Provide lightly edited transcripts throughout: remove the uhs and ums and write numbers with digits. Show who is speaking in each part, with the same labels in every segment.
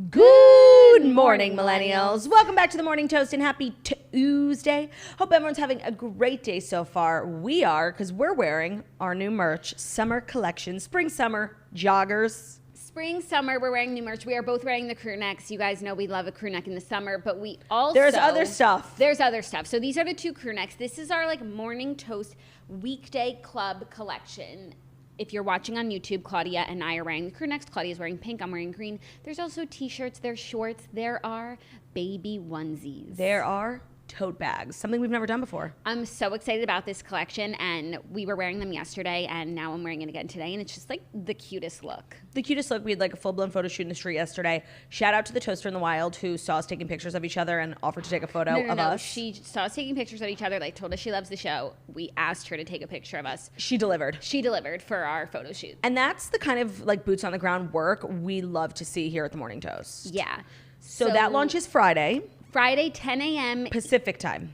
Speaker 1: Good morning, millennials. Welcome back to the Morning Toast and happy Tuesday. Hope everyone's having a great day so far. We are, because we're wearing our new merch, summer collection, spring, summer joggers.
Speaker 2: Spring, summer, we're wearing new merch. We are both wearing the crew necks. You guys know we love a crew neck in the summer, but we also...
Speaker 1: There's other stuff.
Speaker 2: There's other stuff. So these are the two crew necks. This is our Morning Toast weekday club collection. If you're watching on YouTube, Claudia and I are wearing the crew necks. Claudia's wearing pink. I'm wearing green. There's also t-shirts. There's shorts. There are baby onesies.
Speaker 1: There are tote bags, something we've never done before.
Speaker 2: I'm so excited about this collection, and we were wearing them yesterday, and now I'm wearing it again today, and it's just the cutest look.
Speaker 1: The cutest look. We had a full-blown photo shoot in the street yesterday. Shout out to the Toaster in the Wild who saw us taking pictures of each other and offered to take a photo of us.
Speaker 2: She saw us taking pictures of each other, told us she loves the show. We asked her to take a picture of us.
Speaker 1: She delivered.
Speaker 2: She delivered for our photo shoot.
Speaker 1: And that's the kind of boots on the ground work we love to see here at the Morning Toast.
Speaker 2: Yeah.
Speaker 1: So that launches Friday.
Speaker 2: Friday, 10 a.m.
Speaker 1: Pacific time.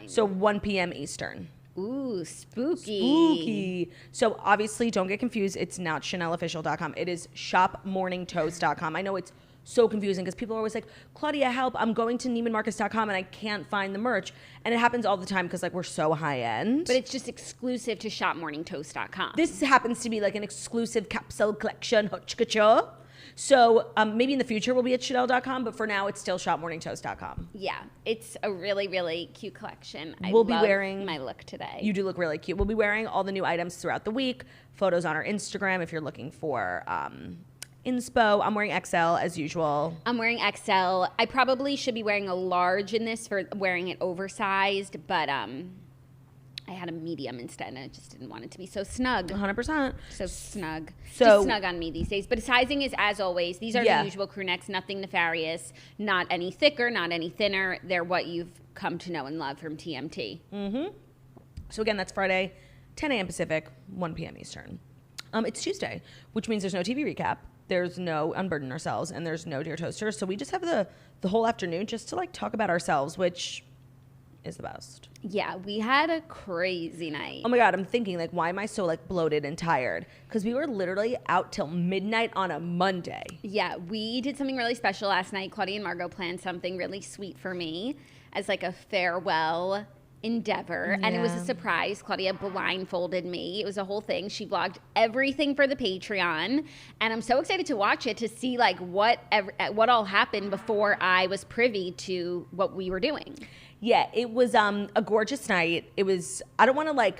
Speaker 2: So
Speaker 1: 1 p.m. Eastern.
Speaker 2: Ooh, spooky.
Speaker 1: Spooky. So obviously don't get confused. It's not ChanelOfficial.com. It is shopmorningtoast.com. I know it's so confusing because people are always like, Claudia, help. I'm going to NeimanMarcus.com and I can't find the merch. And it happens all the time because we're so high end.
Speaker 2: But it's just exclusive to shopmorningtoast.com.
Speaker 1: This happens to be an exclusive capsule collection. So maybe in the future we'll be at Chanel.com, but for now it's still shopmorningtoast.com.
Speaker 2: Yeah, it's a really, really cute collection.
Speaker 1: We'll be wearing
Speaker 2: my look today.
Speaker 1: You do look really cute. We'll be wearing all the new items throughout the week. Photos on our Instagram if you're looking for inspo. I'm wearing XL as usual.
Speaker 2: I'm wearing XL. I probably should be wearing a large in this for wearing it oversized, but I had a medium instead, and I just didn't want it to be so snug.
Speaker 1: 100%.
Speaker 2: So snug.
Speaker 1: So,
Speaker 2: just snug on me these days. But sizing is, as always, these are the usual crew necks, nothing nefarious, not any thicker, not any thinner. They're what you've come to know and love from TMT.
Speaker 1: Mm-hmm. So again, that's Friday, 10 a.m. Pacific, 1 p.m. Eastern. It's Tuesday, which means there's no TV recap. There's no Unburden Ourselves, and there's no Dear Toaster. So we just have the whole afternoon just to talk about ourselves, which is the best.
Speaker 2: Yeah, we had a crazy night.
Speaker 1: Oh my God, I'm thinking why am I so bloated and tired? Because we were literally out till midnight on a Monday.
Speaker 2: Yeah, we did something really special last night. Claudia and Margot planned something really sweet for me as a farewell endeavor.
Speaker 1: Yeah.
Speaker 2: And it was a surprise. Claudia blindfolded me. It was a whole thing. She vlogged everything for the Patreon. And I'm so excited to watch it to see what all happened before I was privy to what we were doing.
Speaker 1: Yeah, it was a gorgeous night. It was, I don't want to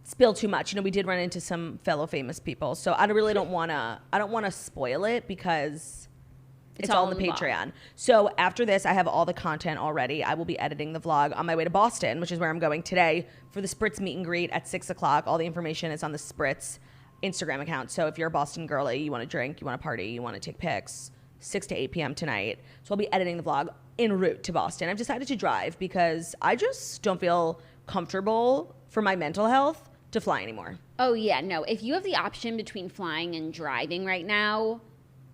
Speaker 1: spill too much. We did run into some fellow famous people. So I don't want to spoil it because it's all in the Patreon. So after this, I have all the content already. I will be editing the vlog on my way to Boston, which is where I'm going today for the Spritz meet and greet at 6 o'clock. All the information is on the Spritz Instagram account. So if you're a Boston girly, you want to drink, you want to party, you want to take pics, 6 to 8 p.m. tonight. So I'll be editing the vlog en route to Boston. I've decided to drive because I just don't feel comfortable for my mental health to fly anymore.
Speaker 2: Oh, yeah. No, if you have the option between flying and driving right now,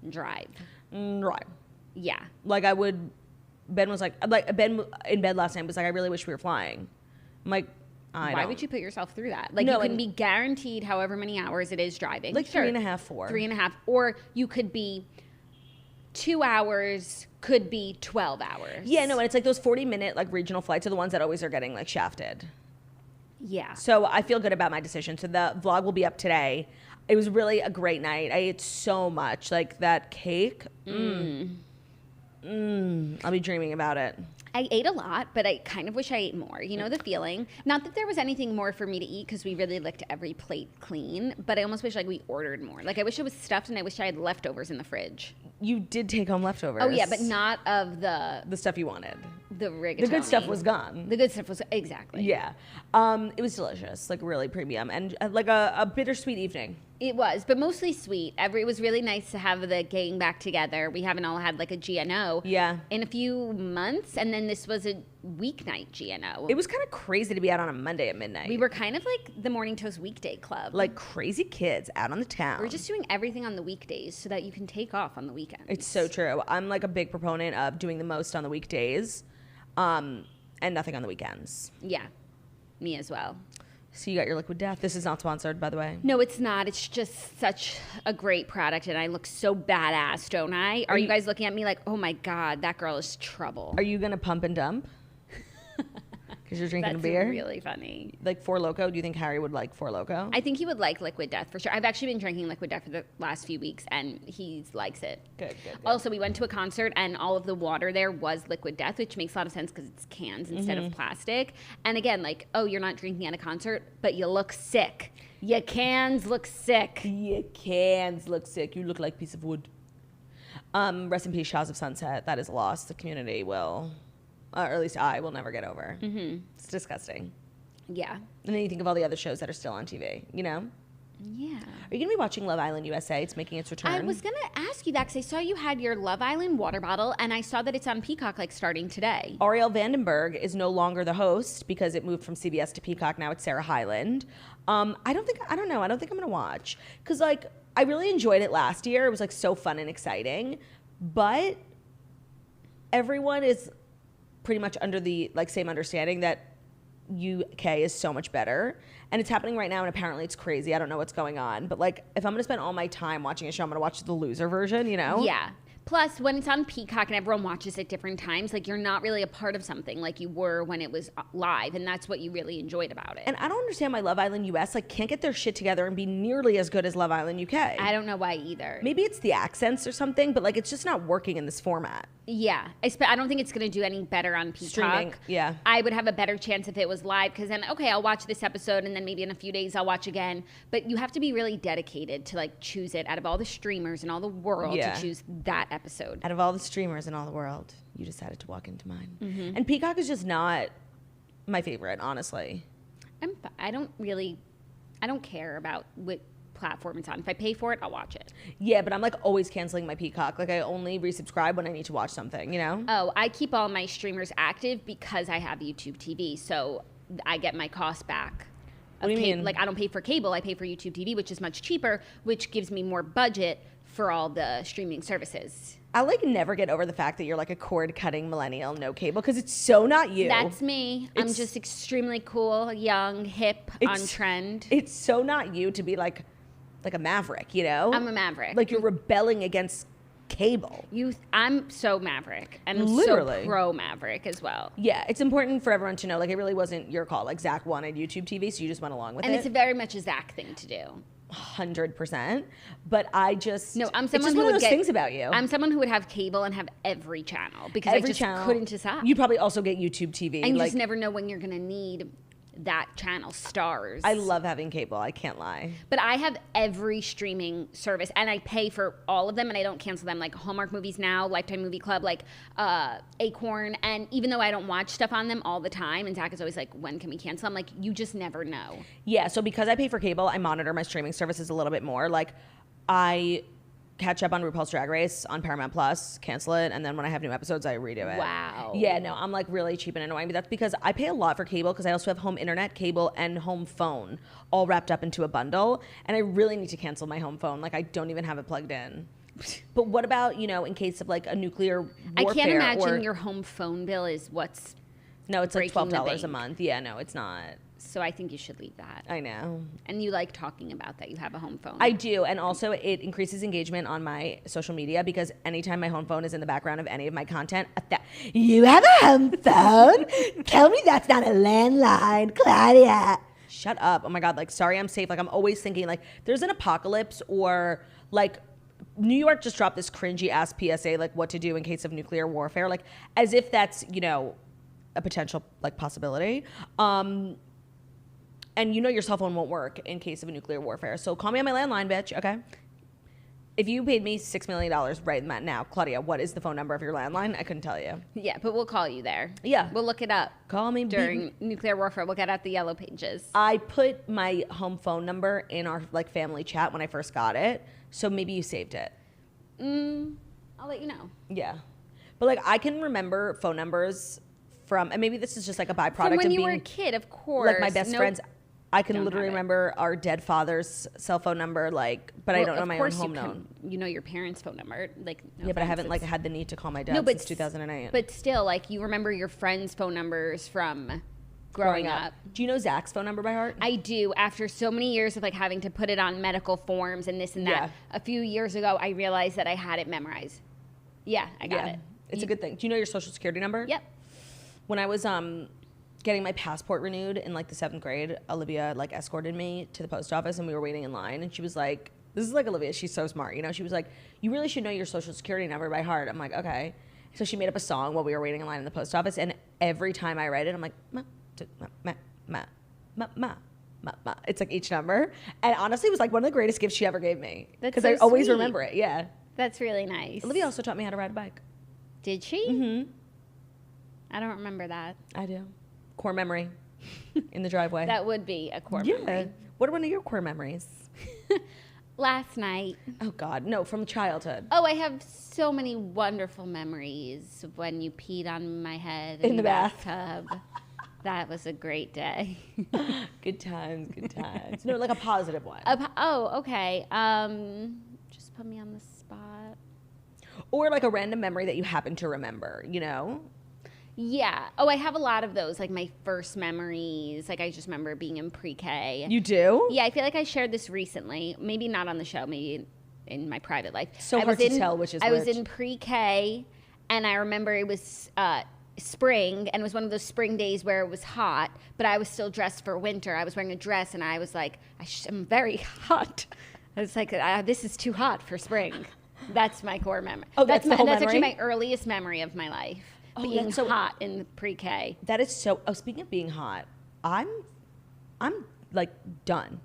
Speaker 2: drive.
Speaker 1: Right.
Speaker 2: Yeah.
Speaker 1: Ben was Ben in bed last night was I really wish we were flying. I'm like,
Speaker 2: Why would you put yourself through that?
Speaker 1: No,
Speaker 2: you can be guaranteed however many hours it is driving.
Speaker 1: 3.5, 4.
Speaker 2: 3.5. Or you could be 2 hours, could be 12 hours.
Speaker 1: Yeah, no, and it's those 40-minute regional flights are the ones that always are getting shafted.
Speaker 2: Yeah.
Speaker 1: So I feel good about my decision. So the vlog will be up today. It was really a great night. I ate so much. That cake. I'll be dreaming about it.
Speaker 2: I ate a lot, but I kind of wish I ate more. You know the feeling? Not that there was anything more for me to eat because we really licked every plate clean, but I almost wish we ordered more. I wish it was stuffed and I wish I had leftovers in the fridge.
Speaker 1: You did take home leftovers.
Speaker 2: Oh, yeah, but not of the
Speaker 1: stuff you wanted.
Speaker 2: The rigatoni.
Speaker 1: The good stuff was gone.
Speaker 2: The good stuff was, exactly.
Speaker 1: Yeah. It was delicious, really premium and a bittersweet evening.
Speaker 2: It was, but mostly sweet. It was really nice to have the gang back together. We haven't all had a GNO in a few months, and then this was a weeknight GNO.
Speaker 1: It was kind of crazy to be out on a Monday at midnight.
Speaker 2: We were kind of the Morning Toast weekday club.
Speaker 1: Crazy kids out on the town.
Speaker 2: We're just doing everything on the weekdays so that you can take off on the weekends.
Speaker 1: It's so true. I'm a big proponent of doing the most on the weekdays and nothing on the weekends.
Speaker 2: Yeah, me as well.
Speaker 1: So you got your Liquid Death. This is not sponsored, by the way.
Speaker 2: No, it's not. It's just such a great product, and I look so badass, don't I? Are you guys looking at me like, oh my God, that girl is trouble?
Speaker 1: Are you going to pump and dump? Because you're drinking a beer?
Speaker 2: That's really funny.
Speaker 1: Like Four Loko? Do you think Harry would like Four Loko?
Speaker 2: I think he would like Liquid Death for sure. I've actually been drinking Liquid Death for the last few weeks, and he likes it.
Speaker 1: Good.
Speaker 2: Also, we went to a concert, and all of the water there was Liquid Death, which makes a lot of sense because it's cans instead of plastic. And again, like, oh, you're not drinking at a concert, but you look sick. Your cans look sick.
Speaker 1: Your cans look sick. You look like a piece of wood. Rest in peace, Shahs of Sunset. That is a loss. The community will... or at least I will never get over. It's disgusting.
Speaker 2: Yeah.
Speaker 1: And then you think of all the other shows that are still on TV, you know?
Speaker 2: Yeah.
Speaker 1: Are you going to be watching Love Island USA? It's making its return.
Speaker 2: I was going to ask you that because I saw you had your Love Island water bottle, and I saw that it's on Peacock, like, starting today.
Speaker 1: Ariel Vandenberg is no longer the host because it moved from CBS to Peacock. Now it's Sarah Hyland. I don't think I'm going to watch. Because, like, I really enjoyed it last year. It was, like, so fun and exciting. But everyone is... pretty much under the like same understanding that UK is so much better, and it's happening right now, and apparently it's crazy. I don't know what's going on, but like if I'm gonna spend all my time watching a show, I'm gonna watch the loser version, you know?
Speaker 2: Yeah. Plus, when it's on Peacock and everyone watches at different times, like, you're not really a part of something like you were when it was live, and that's what you really enjoyed about it.
Speaker 1: And I don't understand why Love Island US like can't get their shit together and be nearly as good as Love Island UK.
Speaker 2: I don't know why either.
Speaker 1: Maybe it's the accents or something, but like it's just not working in this format.
Speaker 2: Yeah. I don't think it's going to do any better on Peacock.
Speaker 1: Streaming, yeah.
Speaker 2: I would have a better chance if it was live, because then, okay, I'll watch this episode, and then maybe in a few days I'll watch again. But you have to be really dedicated to, like, choose it out of all the streamers in all the world to choose that episode.
Speaker 1: Out of all the streamers in all the world, you decided to walk into mine. And Peacock is just not my favorite, honestly.
Speaker 2: I don't care about what platform it's on. If I pay for it, I'll watch it.
Speaker 1: Yeah, but I'm like always canceling my Peacock. Like I only resubscribe when I need to watch something, you know?
Speaker 2: Oh, I keep all my streamers active because I have YouTube TV, so I get my cost back.
Speaker 1: What do you mean?
Speaker 2: Like, I don't pay for cable, I pay for YouTube TV, which is much cheaper, which gives me more budget for all the streaming services.
Speaker 1: I like never get over the fact that you're like a cord cutting millennial, no cable, because it's so not you.
Speaker 2: That's me. I'm just extremely cool, young, hip, on trend.
Speaker 1: It's so not you to be like a maverick, you know?
Speaker 2: I'm a maverick.
Speaker 1: Like you're rebelling against cable.
Speaker 2: I'm so maverick, and
Speaker 1: Literally.
Speaker 2: so pro maverick as well.
Speaker 1: Yeah, it's important for everyone to know, like, it really wasn't your call. Like, Zach wanted YouTube TV, so you just went along with it.
Speaker 2: And it's very much a Zach thing to do.
Speaker 1: 100%. But I just...
Speaker 2: No, I'm someone
Speaker 1: it's just
Speaker 2: who
Speaker 1: one of
Speaker 2: would
Speaker 1: those things about you.
Speaker 2: I'm someone who would have cable and have every channel, because I just couldn't decide.
Speaker 1: You'd probably also get YouTube TV.
Speaker 2: And you just never know when you're going to need that channel stars.
Speaker 1: I love having cable. I can't lie.
Speaker 2: But I have every streaming service, and I pay for all of them, and I don't cancel them. Like Hallmark Movies Now, Lifetime Movie Club, like Acorn. And even though I don't watch stuff on them all the time, and Zach is always like, when can we cancel? I'm like, you just never know.
Speaker 1: Yeah, so because I pay for cable, I monitor my streaming services a little bit more. Like, I catch up on RuPaul's Drag Race on Paramount Plus, cancel it, and then when I have new episodes, I redo it.
Speaker 2: Wow.
Speaker 1: Yeah, no, I'm like really cheap and annoying, but that's because I pay a lot for cable because I also have home internet, cable, and home phone all wrapped up into a bundle, and I really need to cancel my home phone. Like, I don't even have it plugged in. But what about, you know, in case of like a nuclear warfare?
Speaker 2: I can't imagine your home phone bill is what's...
Speaker 1: No, it's like $12 a
Speaker 2: bank.
Speaker 1: month. Yeah, no, it's not.
Speaker 2: So I think you should leave that.
Speaker 1: I know.
Speaker 2: And you like talking about that you have a home phone.
Speaker 1: I do. And also it increases engagement on my social media because anytime my home phone is in the background of any of my content, you have a home phone? Tell me that's not a landline, Claudia. Shut up. Oh my God. Like, sorry, I'm safe. Like, I'm always thinking like there's an apocalypse or like New York just dropped this cringy ass PSA, like what to do in case of nuclear warfare. Like as if that's, you know, a potential like possibility. And you know your cell phone won't work in case of a nuclear warfare. So call me on my landline, bitch, okay? If you paid me $6 million right now, Claudia, what is the phone number of your landline? I couldn't tell you.
Speaker 2: Yeah, but we'll call you there.
Speaker 1: Yeah.
Speaker 2: We'll look it up.
Speaker 1: Call me.
Speaker 2: During nuclear warfare, we'll get out the yellow pages.
Speaker 1: I put my home phone number in our like family chat when I first got it. So maybe you saved it.
Speaker 2: I'll let you know.
Speaker 1: Yeah. But like I can remember phone numbers from, and maybe this is just like a byproduct
Speaker 2: From when
Speaker 1: of
Speaker 2: you
Speaker 1: being
Speaker 2: were a kid, of course.
Speaker 1: like my best friends. I can
Speaker 2: Don't
Speaker 1: literally
Speaker 2: have it.
Speaker 1: remember our dead father's cell phone number, like, but I don't know my own home number.
Speaker 2: You know your parents' phone number, like. No
Speaker 1: Yeah, but I
Speaker 2: offense,
Speaker 1: haven't like
Speaker 2: it's-
Speaker 1: had the need to call my dad
Speaker 2: No, but
Speaker 1: since 2008.
Speaker 2: But still, like, you remember your friends' phone numbers from growing up.
Speaker 1: Do you know Zach's phone number by heart?
Speaker 2: I do. After so many years of like having to put it on medical forms and this and that, a few years ago, I realized that I had it memorized. Yeah, I got it.
Speaker 1: It's a good thing. Do you know your social security number?
Speaker 2: Yep.
Speaker 1: When I was getting my passport renewed in like the 7th grade, Olivia like escorted me to the post office and we were waiting in line and she was like, this is like Olivia, she's so smart, you know? She was like, you really should know your social security number by heart. I'm like, okay. So she made up a song while we were waiting in line in the post office and every time I write it, I'm like, ma, ma, ma, ma, ma, ma, ma. It's like each number. And honestly, it was like one of the greatest gifts she ever gave me. Because
Speaker 2: so
Speaker 1: I always
Speaker 2: sweet.
Speaker 1: remember it, yeah.
Speaker 2: That's really nice.
Speaker 1: Olivia also taught me how to ride a bike.
Speaker 2: Did she?
Speaker 1: Mm-hmm.
Speaker 2: I don't remember that.
Speaker 1: I do. Core memory in the driveway.
Speaker 2: That would be a core memory.
Speaker 1: What are one of your core memories?
Speaker 2: Last night.
Speaker 1: Oh, God. No, from childhood.
Speaker 2: Oh, I have so many wonderful memories of when you peed on my head
Speaker 1: in the
Speaker 2: bathtub. That was a great day.
Speaker 1: Good times, good times. No, like a positive one.
Speaker 2: Okay. Just put me on the spot.
Speaker 1: Or like a random memory that you happen to remember, you know?
Speaker 2: Yeah. Oh, I have a lot of those, like my first memories. Like I just remember being in pre-K.
Speaker 1: You do?
Speaker 2: Yeah, I feel like I shared this recently. Maybe not on the show, maybe in my private life.
Speaker 1: So hard to tell which is which.
Speaker 2: I was in pre-K, and I remember it was spring, and it was one of those spring days where it was hot, but I was still dressed for winter. I was wearing a dress, and I was like, I'm very hot. I was like, this is too hot for spring. That's my core memory.
Speaker 1: Oh, that's the whole
Speaker 2: That's
Speaker 1: memory?
Speaker 2: actually my earliest memory of my life. Being so hot in pre-K.
Speaker 1: That is so. Oh, speaking of being hot, I'm like done.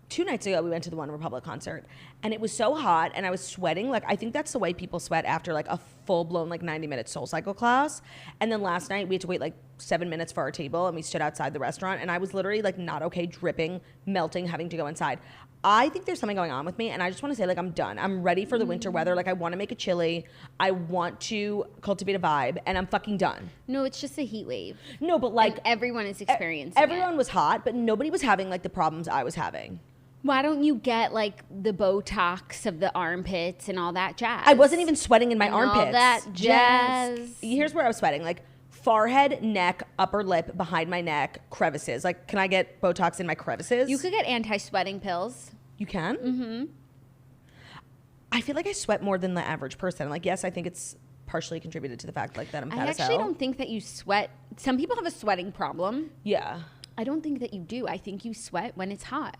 Speaker 1: 2 nights ago, we went to the One Republic concert, and it was so hot, and I was sweating. Like I think that's the way people sweat after like a full blown like 90-minute Soul Cycle class. And then last night we had to wait like 7 minutes for our table, and we stood outside the restaurant, and I was literally like not okay, dripping, melting, having to go inside. I think there's something going on with me, and I just want to say, like, I'm done. I'm ready for the winter weather. Like, I want to make a chili. I want to cultivate a vibe, and I'm fucking done.
Speaker 2: No, it's just a heat wave.
Speaker 1: No, but, like...
Speaker 2: And everyone is experiencing
Speaker 1: Everyone was hot, but nobody was having, like, the problems I was having.
Speaker 2: Why don't you get, like, the Botox of the armpits and all that jazz?
Speaker 1: I wasn't even sweating in my armpits.
Speaker 2: All that jazz.
Speaker 1: Here's where I was sweating. Like, forehead, neck, upper lip, behind my neck, crevices. Like, can I get Botox in my crevices?
Speaker 2: You could get anti-sweating pills.
Speaker 1: You can? Mm-hmm. I feel like I sweat more than the average person. Like, yes, I think it's partially contributed to the fact like that I'm fat as hell.
Speaker 2: I actually don't think that you sweat. Some people have a sweating problem.
Speaker 1: Yeah.
Speaker 2: I don't think that you do. I think you sweat when it's hot.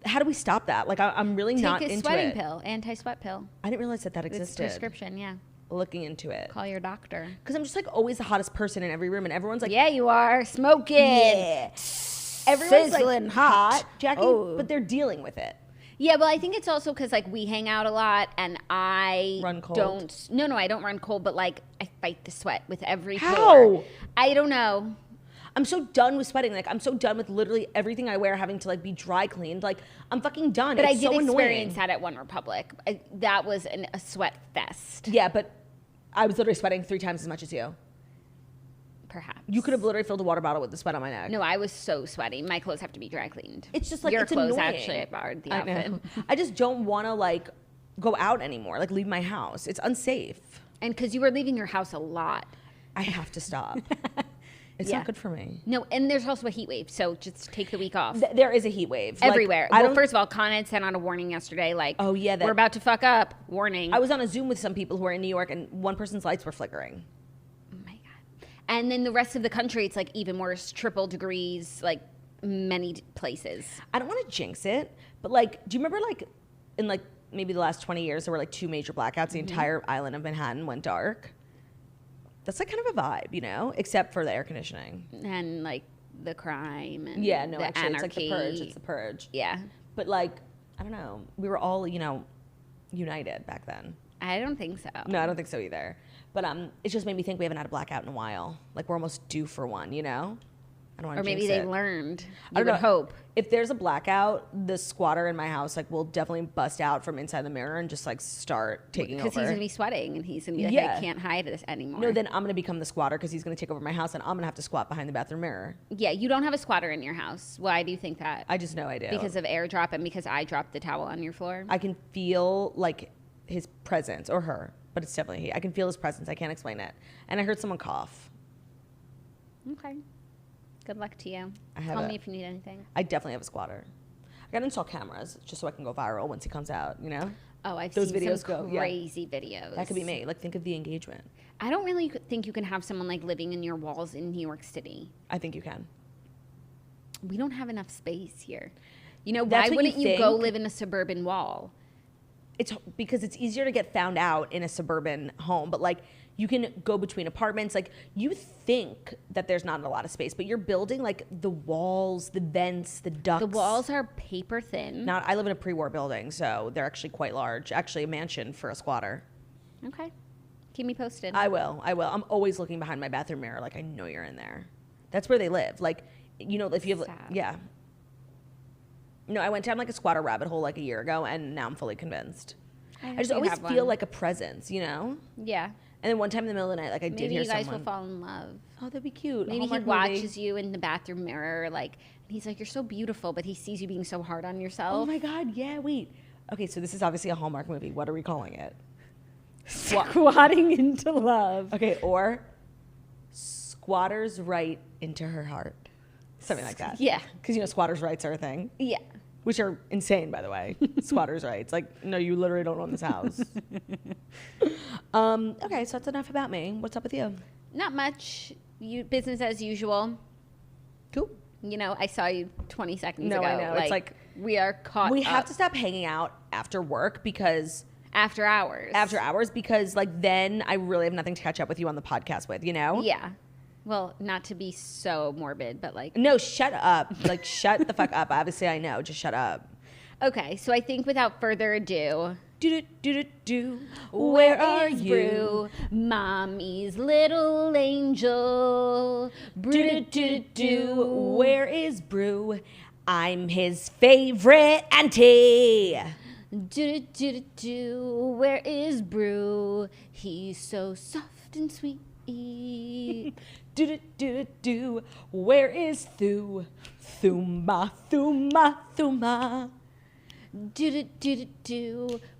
Speaker 1: How do we stop that? Like, I'm really not into it.
Speaker 2: Take a sweating pill, anti-sweat pill.
Speaker 1: I didn't realize that existed.
Speaker 2: It's prescription, yeah.
Speaker 1: Looking into it.
Speaker 2: Call your doctor.
Speaker 1: Because I'm just like always the hottest person in every room, and everyone's like,
Speaker 2: yeah, you are smoking.
Speaker 1: Yeah. Everyone's
Speaker 2: sizzling
Speaker 1: like
Speaker 2: hot,
Speaker 1: Jackie, but they're dealing with it.
Speaker 2: Yeah, well, I think it's also because like we hang out a lot, and I
Speaker 1: run cold.
Speaker 2: I don't run cold, but like I fight the sweat with every
Speaker 1: How?
Speaker 2: pore. I don't know.
Speaker 1: I'm so done with sweating. Like, I'm so done with literally everything I wear having to, like, be dry cleaned. Like, I'm fucking done.
Speaker 2: But
Speaker 1: it's
Speaker 2: I did
Speaker 1: so
Speaker 2: experience
Speaker 1: annoying.
Speaker 2: that at One Republic. That was a sweat fest.
Speaker 1: Yeah, but I was literally sweating 3 times as much as you.
Speaker 2: Perhaps.
Speaker 1: You could have literally filled a water bottle with the sweat on my neck.
Speaker 2: No, I was so sweaty. My clothes have to be dry cleaned.
Speaker 1: It's just, like,
Speaker 2: your
Speaker 1: it's
Speaker 2: clothes
Speaker 1: annoying.
Speaker 2: actually barred the
Speaker 1: I
Speaker 2: outfit.
Speaker 1: know. I just don't want to, like, go out anymore. Like, leave my house. It's unsafe.
Speaker 2: And because you were leaving your house a lot.
Speaker 1: I have to stop. It's not good for me.
Speaker 2: No, and there's also a heat wave, so just take the week off.
Speaker 1: There is a heat wave.
Speaker 2: Everywhere.
Speaker 1: Like,
Speaker 2: Well, first of all, Conan sent out a warning yesterday, like,
Speaker 1: oh, yeah,
Speaker 2: we're about to fuck up. Warning.
Speaker 1: I was on a Zoom with some people who are in New York, and one person's lights were flickering.
Speaker 2: Oh, my God. And then the rest of the country, it's, like, even worse, triple degrees, like, many places.
Speaker 1: I don't want to jinx it, but, like, do you remember, like, in, like, maybe the last 20 years, there were, like, 2 major blackouts. The entire island of Manhattan went dark. That's like kind of a vibe, you know, except for the air conditioning
Speaker 2: and like the crime and
Speaker 1: the actually,
Speaker 2: anarchy.
Speaker 1: it's like the purge. It's the purge.
Speaker 2: Yeah,
Speaker 1: but like I don't know, we were all united back then.
Speaker 2: I don't think so.
Speaker 1: No, I don't think so either. But it just made me think we haven't had a blackout in a while. Like we're almost due for one, you know. I don't want to.
Speaker 2: Or maybe they learned.
Speaker 1: I would
Speaker 2: hope.
Speaker 1: If there's a blackout, the squatter in my house will definitely bust out from inside the mirror and just start taking over.
Speaker 2: Because he's gonna be sweating and he's gonna be like, I can't hide this anymore.
Speaker 1: No, then I'm gonna become the squatter because he's gonna take over my house and I'm gonna have to squat behind the bathroom mirror.
Speaker 2: Yeah, you don't have a squatter in your house. Why do you think that?
Speaker 1: I just know I do.
Speaker 2: Because of airdrop and because I dropped the towel on your floor.
Speaker 1: I can feel like his presence, or her, but it's definitely he. I can feel his presence. I can't explain it. And I heard someone cough.
Speaker 2: Okay. Good luck to you.
Speaker 1: I have
Speaker 2: Call me if you need anything.
Speaker 1: I definitely have a squatter. I gotta install cameras just so I can go viral once he comes out, you know?
Speaker 2: Oh, I've
Speaker 1: Those
Speaker 2: seen
Speaker 1: videos
Speaker 2: some
Speaker 1: go,
Speaker 2: crazy videos.
Speaker 1: That could be me. Like, think of the engagement.
Speaker 2: I don't really think you can have someone like living in your walls in New York City.
Speaker 1: I think you can.
Speaker 2: We don't have enough space here. You know,
Speaker 1: That's
Speaker 2: why
Speaker 1: what
Speaker 2: wouldn't
Speaker 1: you
Speaker 2: you go
Speaker 1: think?
Speaker 2: live in a suburban wall?
Speaker 1: It's because it's easier to get found out in a suburban home, but like you can go between apartments. Like you think that there's not a lot of space, but you're building like the walls, the vents, the ducts.
Speaker 2: The walls are paper thin.
Speaker 1: Not. I live in a pre-war building, so they're actually quite large. Actually, a mansion for a squatter.
Speaker 2: Okay. Keep me posted.
Speaker 1: I will. I'm always looking behind my bathroom mirror. Like I know you're in there. That's where they live. Like you know, if you have,
Speaker 2: Sad.
Speaker 1: yeah. No, I went down like a squatter rabbit hole like a year ago, and now I'm fully convinced. I just always feel like a presence, you know?
Speaker 2: Yeah.
Speaker 1: And then one time in the middle of the night, like I did
Speaker 2: Maybe
Speaker 1: hear
Speaker 2: you guys
Speaker 1: someone.
Speaker 2: will fall in love.
Speaker 1: Oh, that'd be cute.
Speaker 2: Maybe he
Speaker 1: Hallmark
Speaker 2: watches
Speaker 1: movie.
Speaker 2: you in the bathroom mirror, like, and he's like, "You're so beautiful," but he sees you being so hard on
Speaker 1: Oh
Speaker 2: yourself.
Speaker 1: my God, yeah, wait. Okay, so this is obviously a Hallmark movie. What are we calling it?
Speaker 2: Squatting into love.
Speaker 1: Okay, or Squatter's Right into Her Heart. Something like that.
Speaker 2: Yeah.
Speaker 1: Because, you know, squatters' rights are a thing.
Speaker 2: Yeah.
Speaker 1: Which are insane, by the way. Squatters' rights. Like, no, you literally don't own this house. Okay, so that's enough about me. What's up with you?
Speaker 2: Not much. You business as usual.
Speaker 1: Cool.
Speaker 2: You know, I saw you 20 seconds
Speaker 1: No,
Speaker 2: ago.
Speaker 1: I know. It's like
Speaker 2: we are caught.
Speaker 1: We have
Speaker 2: up
Speaker 1: to stop hanging out after work because
Speaker 2: after hours.
Speaker 1: because like then I really have nothing to catch up with you on the podcast with, you know?
Speaker 2: Yeah. Well, not to be so morbid, but like.
Speaker 1: No, shut up. Like shut the fuck up. Obviously I know. Just shut up.
Speaker 2: Okay, so I think without further ado.
Speaker 1: Do. Where are
Speaker 2: is
Speaker 1: you?
Speaker 2: Brew, Mommy's little angel.
Speaker 1: Do. Where is Brew? I'm his favorite auntie.
Speaker 2: Where is Brew? He's so soft and sweet.
Speaker 1: Do. Where is Thu? Thuma.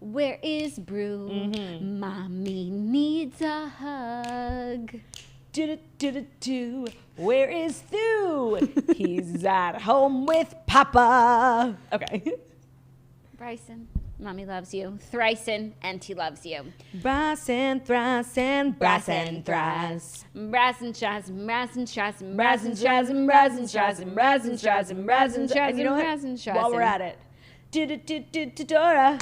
Speaker 2: Where is Brew?
Speaker 1: Mm-hmm.
Speaker 2: Mommy needs a hug.
Speaker 1: Do. Where is Thu? He's at home with Papa. Okay.
Speaker 2: Bryson, Mommy loves you. Thryson, Auntie loves you.
Speaker 1: Brass and thrass and brass and thrass.
Speaker 2: Brass and strass and brass and strass and
Speaker 1: Brass and strass and brass and strass and brass and strass and brass and strass. And you know what? While we're at it. Dora.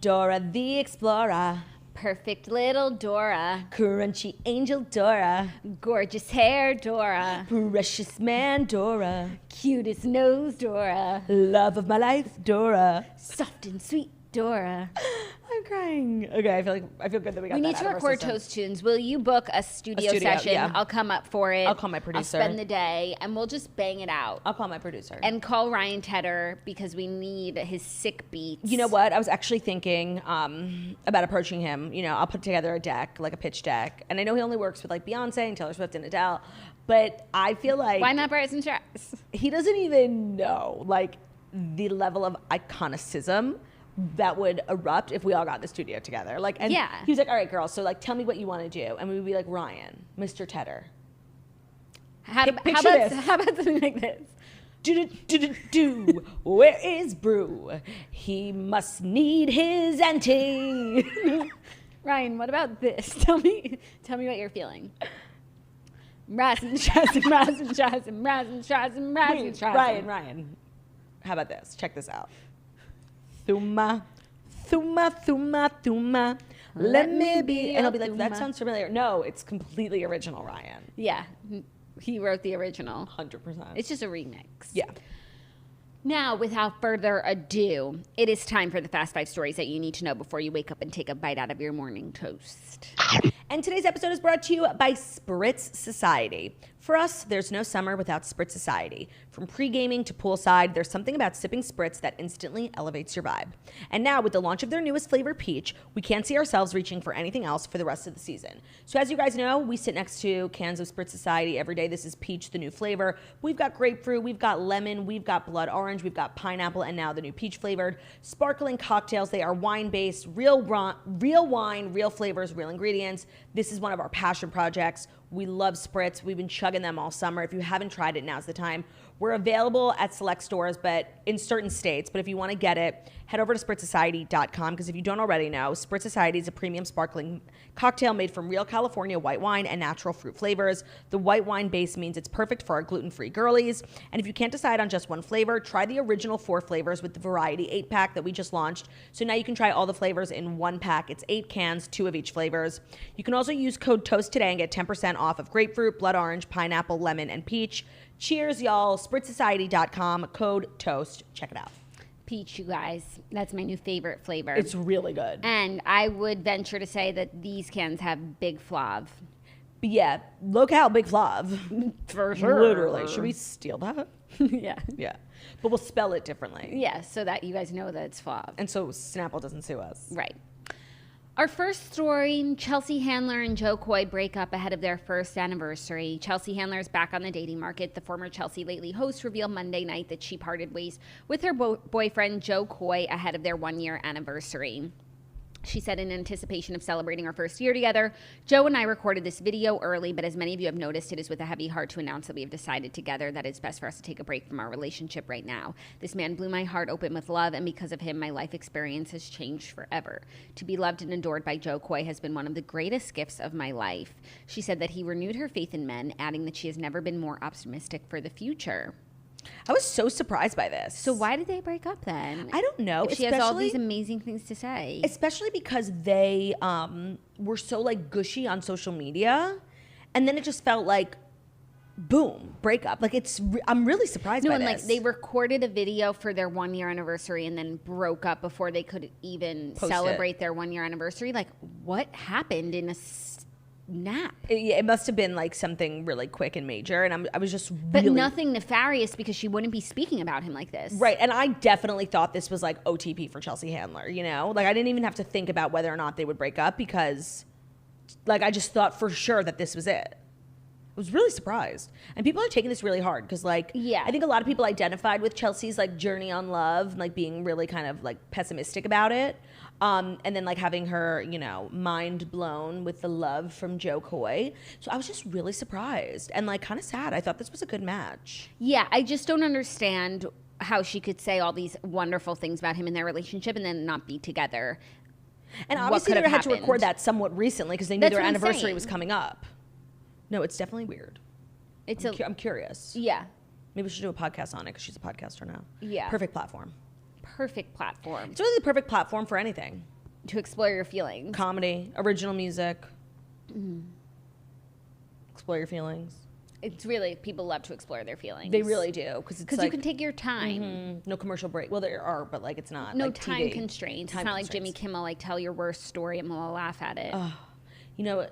Speaker 1: Dora the Explorer.
Speaker 2: Perfect little Dora.
Speaker 1: Crunchy angel Dora.
Speaker 2: Gorgeous hair Dora.
Speaker 1: Precious man Dora.
Speaker 2: Cutest nose Dora.
Speaker 1: Love of my life Dora.
Speaker 2: Soft and sweet Dora.
Speaker 1: I'm crying. Okay, I feel good that we got
Speaker 2: We
Speaker 1: that
Speaker 2: need
Speaker 1: out
Speaker 2: to
Speaker 1: of our
Speaker 2: record
Speaker 1: system.
Speaker 2: Toast Tunes. Will you book a studio session?
Speaker 1: yeah.
Speaker 2: I'll come up for it.
Speaker 1: I'll call my producer.
Speaker 2: I'll spend the day and we'll just bang it out.
Speaker 1: I'll call my producer.
Speaker 2: And call Ryan Tedder because we need his sick beats.
Speaker 1: You know what? I was actually thinking about approaching him. You know, I'll put together a deck, like a pitch deck. And I know he only works with like Beyonce and Taylor Swift and Adele. But I feel like...
Speaker 2: Why not Bryson Strass?
Speaker 1: He doesn't even know, like, the level of iconicism that would erupt if we all got in the studio together. Like, and
Speaker 2: Yeah.
Speaker 1: he was like, all right, girls, so, like, tell me what you want to do. And we would be like, Ryan, Mr. Tedder.
Speaker 2: How
Speaker 1: Picture
Speaker 2: about
Speaker 1: this.
Speaker 2: something like this?
Speaker 1: Do. Where is Brew? He must need his auntie.
Speaker 2: Ryan, what about this? Tell me what you're feeling. Ryan,
Speaker 1: Ryan. How about this? Check this out. Thuma. Let me be. And I'll be like, that
Speaker 2: Thuma.
Speaker 1: sounds familiar. No, it's completely original, Ryan.
Speaker 2: Yeah, he wrote the original.
Speaker 1: 100%.
Speaker 2: It's just a remix.
Speaker 1: Yeah.
Speaker 2: Now, without further ado, it is time for the Fast 5 stories that you need to know before you wake up and take a bite out of your morning toast.
Speaker 1: And today's episode is brought to you by Spritz Society. For us, there's no summer without Spritz Society. From pre-gaming to poolside, there's something about sipping Spritz that instantly elevates your vibe. And now, with the launch of their newest flavor, Peach, we can't see ourselves reaching for anything else for the rest of the season. So as you guys know, we sit next to cans of Spritz Society every day. This is Peach, the new flavor. We've got grapefruit, we've got lemon, we've got blood orange, we've got pineapple, and now the new peach flavored. Sparkling cocktails. They are wine-based, real wine, real flavors, real ingredients. This is one of our passion projects. We love Spritz. We've been chugging them all summer. If you haven't tried it, now's the time. We're available at select stores, but in certain states. But if you want to get it, head over to spritzsociety.com, because if you don't already know, Spritz Society is a premium sparkling cocktail made from real California white wine and natural fruit flavors. The white wine base means it's perfect for our gluten-free girlies. And if you can't decide on just one flavor, try the original 4 flavors with the Variety 8-pack that we just launched. So now you can try all the flavors in one pack. It's 8 cans, 2 of each flavors. You can also use code TOAST today and get 10% off of grapefruit, blood orange, pineapple, lemon, and peach. Cheers, y'all. spritzsociety.com, code TOAST. Check it out.
Speaker 2: Peach, you guys. That's my new favorite flavor.
Speaker 1: It's really good.
Speaker 2: And I would venture to say that these cans have big flav.
Speaker 1: But yeah, look how big flav.
Speaker 2: For sure.
Speaker 1: Literally. Should we steal that?
Speaker 2: Yeah.
Speaker 1: Yeah. But we'll spell it differently.
Speaker 2: Yeah, so that you guys know that it's flav.
Speaker 1: And so Snapple doesn't sue us.
Speaker 2: Right. Our first story, Chelsea Handler and Joe Coy break up ahead of their first anniversary. Chelsea Handler is back on the dating market. The former Chelsea Lately host revealed Monday night that she parted ways with her boyfriend Joe Coy ahead of their 1-year anniversary. She said, in anticipation of celebrating our first year together, Joe and I recorded this video early, but as many of you have noticed, it is with a heavy heart to announce that we have decided together that it's best for us to take a break from our relationship right now. This man blew my heart open with love, and because of him, my life experience has changed forever. To be loved and adored by Joe Coy has been one of the greatest gifts of my life. She said that he renewed her faith in men, adding that she has never been more optimistic for the future.
Speaker 1: I was so surprised by this.
Speaker 2: So why did they break up then?
Speaker 1: I don't know.
Speaker 2: If she has all these amazing things to say.
Speaker 1: Especially because they were so like gushy on social media, and then it just felt like, boom, breakup. Like I'm really surprised by this.
Speaker 2: No, and like they recorded a video for their 1-year anniversary and then broke up before they could even celebrate their 1-year anniversary. Like, what happened in a snap?
Speaker 1: It must have been like something really quick and major, and I was just
Speaker 2: but nothing nefarious, because she wouldn't be speaking about him like this,
Speaker 1: right? And I definitely thought this was like OTP for Chelsea Handler, you know, like I didn't even have to think about whether or not they would break up, because like I just thought for sure that this was it. I was really surprised, and people are taking this really hard because like I think a lot of people identified with Chelsea's like journey on love, like being really kind of like pessimistic about it. And then like having her, you know, mind blown with the love from Joe Coy. So I was just really surprised and like kind of sad. I thought this was a good match.
Speaker 2: Yeah, I just don't understand how she could say all these wonderful things about him in their relationship and then not be together.
Speaker 1: And obviously they had to record that somewhat recently because they knew their anniversary was coming up. No, it's definitely weird. I'm curious.
Speaker 2: Yeah.
Speaker 1: Maybe we should do a podcast on it because she's a podcaster now.
Speaker 2: Yeah.
Speaker 1: Perfect platform.
Speaker 2: Perfect platform.
Speaker 1: It's really the perfect platform for anything.
Speaker 2: To explore your feelings.
Speaker 1: Comedy, original music. Explore your feelings.
Speaker 2: It's really, people love to explore their feelings.
Speaker 1: They really do. Because
Speaker 2: you can take your time.
Speaker 1: No commercial break. Well, there are, but like it's not.
Speaker 2: No
Speaker 1: like
Speaker 2: time
Speaker 1: TV.
Speaker 2: constraints. It's not like Jimmy Kimmel, like tell your worst story and we'll laugh at it.
Speaker 1: You know,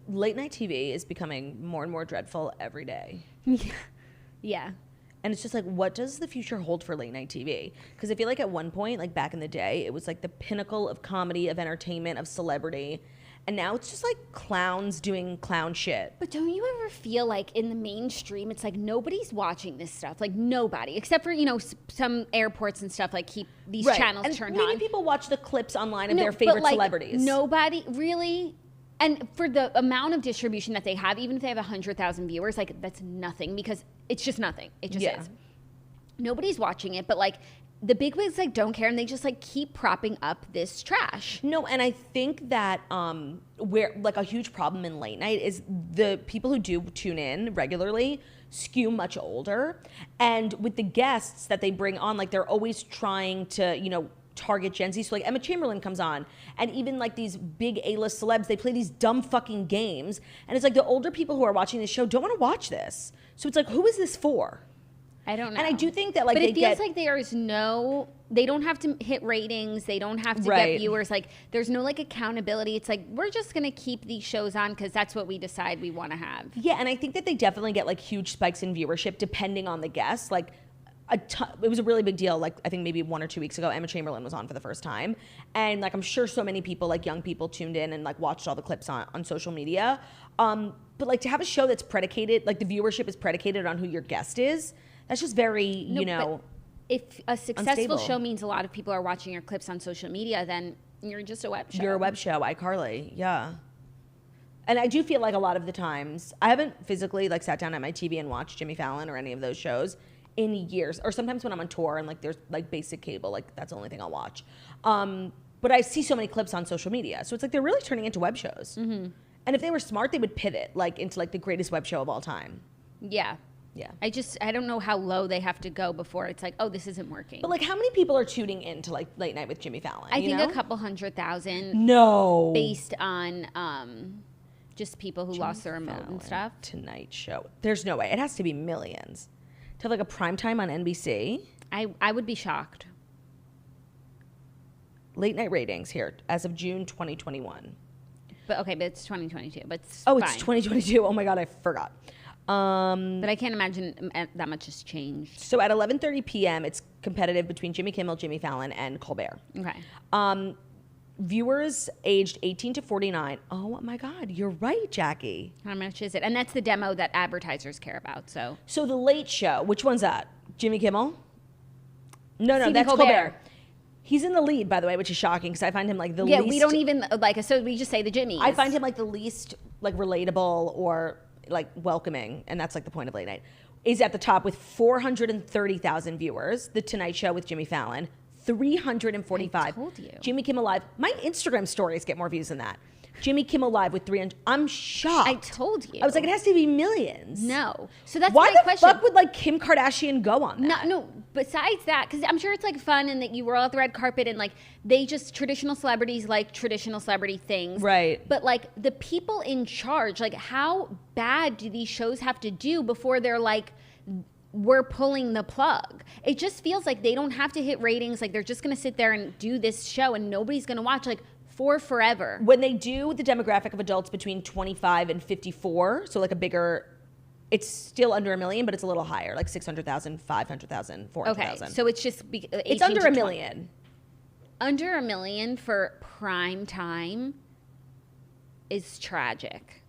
Speaker 1: late night TV is becoming more and more dreadful every day.
Speaker 2: Yeah.
Speaker 1: And it's just like, what does the future hold for late night TV? Because I feel like at one point, like back in the day, it was like the pinnacle of comedy, of entertainment, of celebrity. And now it's just like clowns doing clown shit.
Speaker 2: But don't you ever feel like in the mainstream, it's like nobody's watching this stuff. Like nobody, except for, you know, some airports and stuff, like keep these channels
Speaker 1: and
Speaker 2: turned
Speaker 1: maybe
Speaker 2: on.
Speaker 1: people watch the clips online of their favorite celebrities.
Speaker 2: Nobody really. And for the amount of distribution that they have, even if they have 100,000 viewers, like that's nothing, because it's just nothing. It just is. Nobody's watching it, but like the bigwigs like don't care, and they just like keep propping up this trash.
Speaker 1: No, and I think that where like a huge problem in late night is the people who do tune in regularly skew much older, and with the guests that they bring on, like they're always trying to, you know, target Gen Z. So like Emma Chamberlain comes on, and even like these big A-list celebs, they play these dumb fucking games, and it's like the older people who are watching this show don't want to watch this. So it's like, who is this for?
Speaker 2: I don't know.
Speaker 1: And I do think that, like,
Speaker 2: but it feels like they don't have to hit ratings. They don't have to get viewers. Like, there's no, like, accountability. It's like, we're just going to keep these shows on because that's what we decide we want to have.
Speaker 1: Yeah, and I think that they definitely get, like, huge spikes in viewership depending on the guests. Like, it was a really big deal. Like, I think maybe 1 or 2 weeks ago, Emma Chamberlain was on for the first time. And, like, I'm sure so many people, like, young people tuned in and, like, watched all the clips on social media. But, like, to have a show that's predicated, like, the viewership is predicated on who your guest is, that's just very, you know,
Speaker 2: if a successful show means a lot of people are watching your clips on social media, then you're just a web show.
Speaker 1: You're a web show, iCarly, yeah. And I do feel like a lot of the times, I haven't physically, like, sat down at my TV and watched Jimmy Fallon or any of those shows in years. Or sometimes when I'm on tour and, like, there's, like, basic cable, like, that's the only thing I'll watch. But I see so many clips on social media. So it's like they're really turning into web shows. Mm-hmm. And if they were smart, they would pivot, like, into, like, the greatest web show of all time.
Speaker 2: Yeah. Yeah. I don't know how low they have to go before it's like, oh, this isn't working.
Speaker 1: But, like, how many people are tuning in to, like, Late Night with Jimmy Fallon?
Speaker 2: I think a couple 100,000.
Speaker 1: No.
Speaker 2: Based on just people who lost their remote and stuff.
Speaker 1: Tonight Show. There's no way. It has to be millions. To have, like, a primetime on NBC?
Speaker 2: I would be shocked.
Speaker 1: Late Night ratings here as of June 2021.
Speaker 2: But it's 2022. But it's
Speaker 1: fine. It's 2022. Oh, my God, I forgot.
Speaker 2: But I can't imagine that much has changed.
Speaker 1: So at 11:30 p.m., it's competitive between Jimmy Kimmel, Jimmy Fallon, and Colbert.
Speaker 2: Okay.
Speaker 1: Viewers aged 18 to 49. Oh, my God. You're right, Jackie.
Speaker 2: How much is it? And that's the demo that advertisers care about. So
Speaker 1: The Late Show. Which one's that? Jimmy Kimmel? No,
Speaker 2: Stephen
Speaker 1: that's Colbert. He's in the lead, by the way, which is shocking because I find him, like, the least...
Speaker 2: Yeah, we don't even, like, so we just say the Jimmys.
Speaker 1: I find him, like, the least, like, relatable or, like, welcoming, and that's, like, the point of Late Night, is at the top with 430,000 viewers. The Tonight Show with Jimmy Fallon, 345.
Speaker 2: I told you.
Speaker 1: Jimmy Kimmel Live. My Instagram stories get more views than that. Jimmy Kimmel Live with 300. I'm shocked.
Speaker 2: I told you.
Speaker 1: I was like, it has to be millions.
Speaker 2: No. So that's
Speaker 1: why
Speaker 2: my question.
Speaker 1: Why the fuck would, like, Kim Kardashian go on that?
Speaker 2: No. Besides that, because I'm sure it's, like, fun and that you were all at the red carpet and, like, traditional celebrities like traditional celebrity things.
Speaker 1: Right.
Speaker 2: But, like, the people in charge, like, how bad do these shows have to do before they're like, we're pulling the plug? It just feels like they don't have to hit ratings. Like, they're just going to sit there and do this show and nobody's going to watch. Like, for forever.
Speaker 1: When they do the demographic of adults between 25 and 54, so, like, a bigger, it's still under 1 million, but it's a little higher, like 600,000, 500,000, 400,000.
Speaker 2: Okay, so it's just...
Speaker 1: it's under 1 million.
Speaker 2: Under 1 million for prime time is tragic.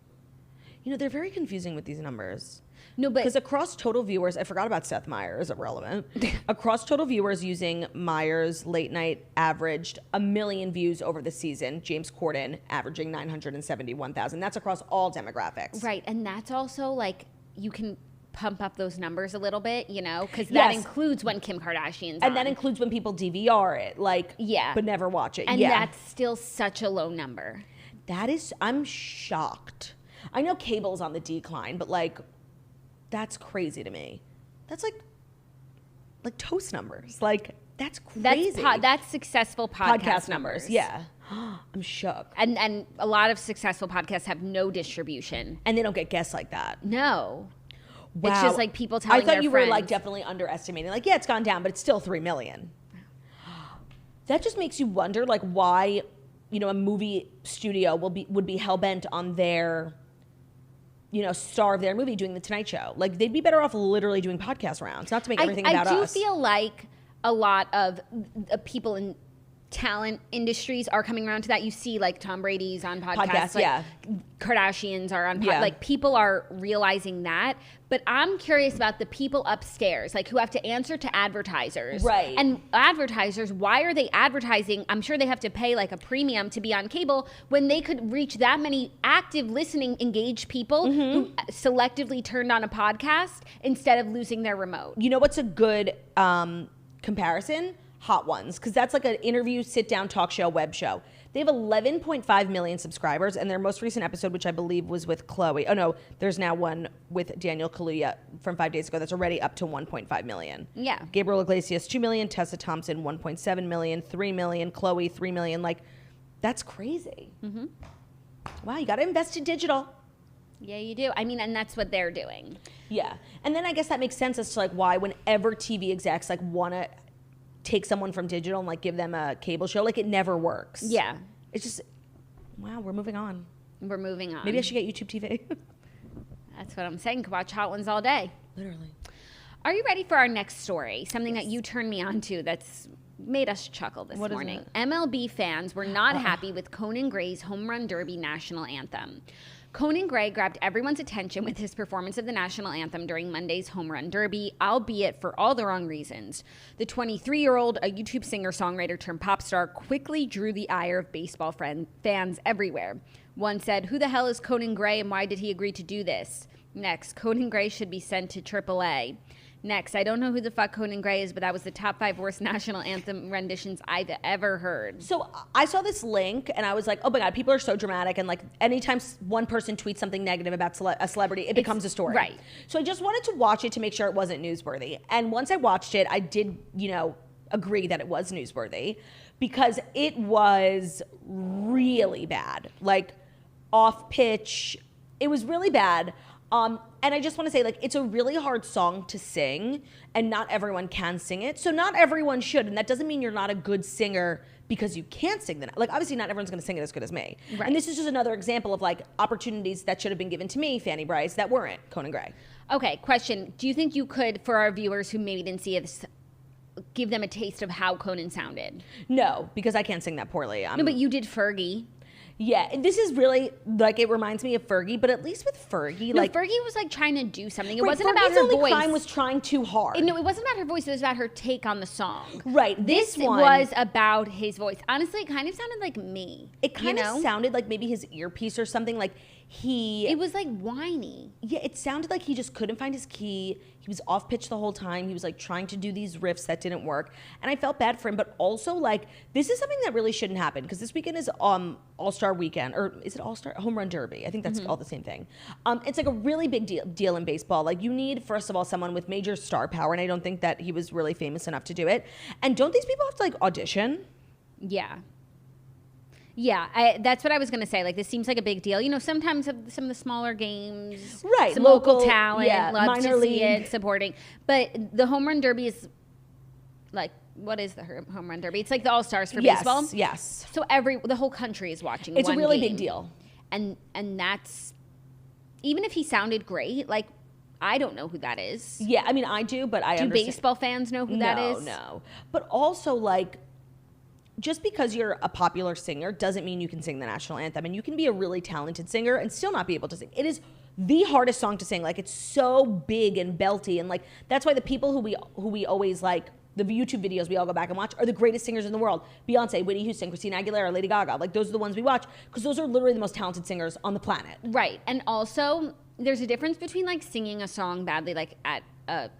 Speaker 1: You know, they're very confusing with these numbers.
Speaker 2: No, but...
Speaker 1: Because across total viewers, I forgot about Seth Meyers, irrelevant. Across total viewers using Meyers Late Night averaged 1 million views over the season. James Corden averaging 971,000. That's across all demographics.
Speaker 2: Right, and that's also, like, you can pump up those numbers a little bit, you know, because that includes when Kim Kardashian's
Speaker 1: and that includes when people DVR it, like, but never watch it.
Speaker 2: And that's still such a low number.
Speaker 1: That is, I'm shocked. I know cable's on the decline, but, like, that's crazy to me. That's like Toast numbers. Like, that's crazy.
Speaker 2: That's successful podcast numbers.
Speaker 1: Yeah. I'm shook.
Speaker 2: And a lot of successful podcasts have no distribution.
Speaker 1: And they don't get guests like that.
Speaker 2: No.
Speaker 1: Wow.
Speaker 2: It's just like people telling their friends.
Speaker 1: I thought you were, like, definitely underestimating. Like, yeah, it's gone down, but it's still 3 million. That just makes you wonder, like, why, you know, a movie studio would be hell-bent on their, you know, star of their movie doing the Tonight Show. Like, they'd be better off literally doing podcast rounds, not to make everything about us.
Speaker 2: I do feel like a lot of people in talent industries are coming around to that. You see, like, Tom Brady's on podcasts. Like, Kardashians are on podcasts. Like, people are realizing that. But I'm curious about the people upstairs, like, who have to answer to advertisers.
Speaker 1: Right.
Speaker 2: And advertisers, why are they advertising? I'm sure they have to pay, like, a premium to be on cable when they could reach that many active, listening, engaged people who selectively turned on a podcast instead of losing their remote.
Speaker 1: You know what's a good comparison? Hot Ones, because that's like an interview, sit-down talk show, web show. They have 11.5 million subscribers, and their most recent episode, which I believe was with Chloe. Oh, no, there's now one with Daniel Kaluuya from 5 days ago that's already up to 1.5 million.
Speaker 2: Yeah.
Speaker 1: Gabriel Iglesias, 2 million. Tessa Thompson, 1.7 million. 3 million. Chloe, 3 million. Like, that's crazy. Mm-hmm. Wow, you got to invest in digital.
Speaker 2: Yeah, you do. I mean, and that's what they're doing.
Speaker 1: Yeah. And then I guess that makes sense as to like why whenever TV execs like want to take someone from digital and like give them a cable show, like it never works.
Speaker 2: Yeah.
Speaker 1: It's just, wow, we're moving on.
Speaker 2: We're moving on.
Speaker 1: Maybe I should get YouTube TV.
Speaker 2: That's what I'm saying. Could watch Hot Ones all day.
Speaker 1: Literally.
Speaker 2: Are you ready for our next story? Something that you turned me on to that's made us chuckle this morning. MLB fans were not happy with Conan Gray's Home Run Derby national anthem. Conan Gray grabbed everyone's attention with his performance of the national anthem during Monday's Home Run Derby, albeit for all the wrong reasons. The 23-year-old, a YouTube singer-songwriter turned pop star, quickly drew the ire of baseball fans everywhere. One said, "Who the hell is Conan Gray and why did he agree to do this?" Next, "Conan Gray should be sent to AAA." Next, "I don't know who the fuck Conan Gray is, but that was the top 5 worst national anthem renditions I've ever heard."
Speaker 1: So I saw this link and I was like, oh my God, people are so dramatic. And like anytime one person tweets something negative about a celebrity, it becomes a story.
Speaker 2: Right.
Speaker 1: So I just wanted to watch it to make sure it wasn't newsworthy. And once I watched it, I did, agree that it was newsworthy because it was really bad. Like off pitch. It was really bad. And I just want to say, like, it's a really hard song to sing, and not everyone can sing it. So not everyone should, and that doesn't mean you're not a good singer because you can't sing that. Like, obviously, not everyone's going to sing it as good as me.
Speaker 2: Right.
Speaker 1: And this is just another example of, like, opportunities that should have been given to me, Fanny Bryce, that weren't Conan Gray.
Speaker 2: Okay, question. Do you think you could, for our viewers who maybe didn't see it, give them a taste of how Conan sounded?
Speaker 1: No, because I can't sing that poorly.
Speaker 2: No, but you did Fergie.
Speaker 1: Yeah, and this is really, like, it reminds me of Fergie, but at least with Fergie,
Speaker 2: No, Fergie was, like, trying to do something. It wasn't
Speaker 1: Fergie's
Speaker 2: about her
Speaker 1: only
Speaker 2: voice.
Speaker 1: crime was trying too hard.
Speaker 2: No, it wasn't about her voice. It was about her take on the song.
Speaker 1: Right.
Speaker 2: This
Speaker 1: one
Speaker 2: was about his voice. Honestly, it kind of sounded like me.
Speaker 1: It kind of sounded like maybe his earpiece or something. Like
Speaker 2: It was, like, whiny.
Speaker 1: Yeah, it sounded like he just couldn't find his key. He was off pitch the whole time. He was like trying to do these riffs that didn't work. And I felt bad for him, but also like this is something that really shouldn't happen because this weekend is All-Star weekend, or is it All-Star? Home Run Derby. I think that's all the same thing. It's like a really big deal in baseball. Like you need, first of all, someone with major star power, and I don't think that he was really famous enough to do it. And don't these people have to like audition?
Speaker 2: Yeah. Yeah, that's what I was going to say. Like, this seems like a big deal. Sometimes some of the smaller games,
Speaker 1: right?
Speaker 2: Some local talent, love
Speaker 1: minor
Speaker 2: to see
Speaker 1: league.
Speaker 2: it, supporting. But the Home Run Derby is like, what is the Home Run Derby? It's like the All-Stars for baseball.
Speaker 1: Yes.
Speaker 2: So the whole country is watching.
Speaker 1: It's
Speaker 2: one
Speaker 1: a really
Speaker 2: game.
Speaker 1: big deal.
Speaker 2: And that's, even if he sounded great, like, I don't know who that is.
Speaker 1: Yeah, I mean, I do, but I understand.
Speaker 2: Do baseball fans know who that is?
Speaker 1: No. But also, like, just because you're a popular singer doesn't mean you can sing the national anthem. And you can be a really talented singer and still not be able to sing. It is the hardest song to sing. Like, it's so big and belty. And, like, that's why the people who we always, like, the YouTube videos we all go back and watch are the greatest singers in the world. Beyonce, Whitney Houston, Christina Aguilera, Lady Gaga. Like, those are the ones we watch because those are literally the most talented singers on the planet.
Speaker 2: Right. And also, there's a difference between, like, singing a song badly, like, at a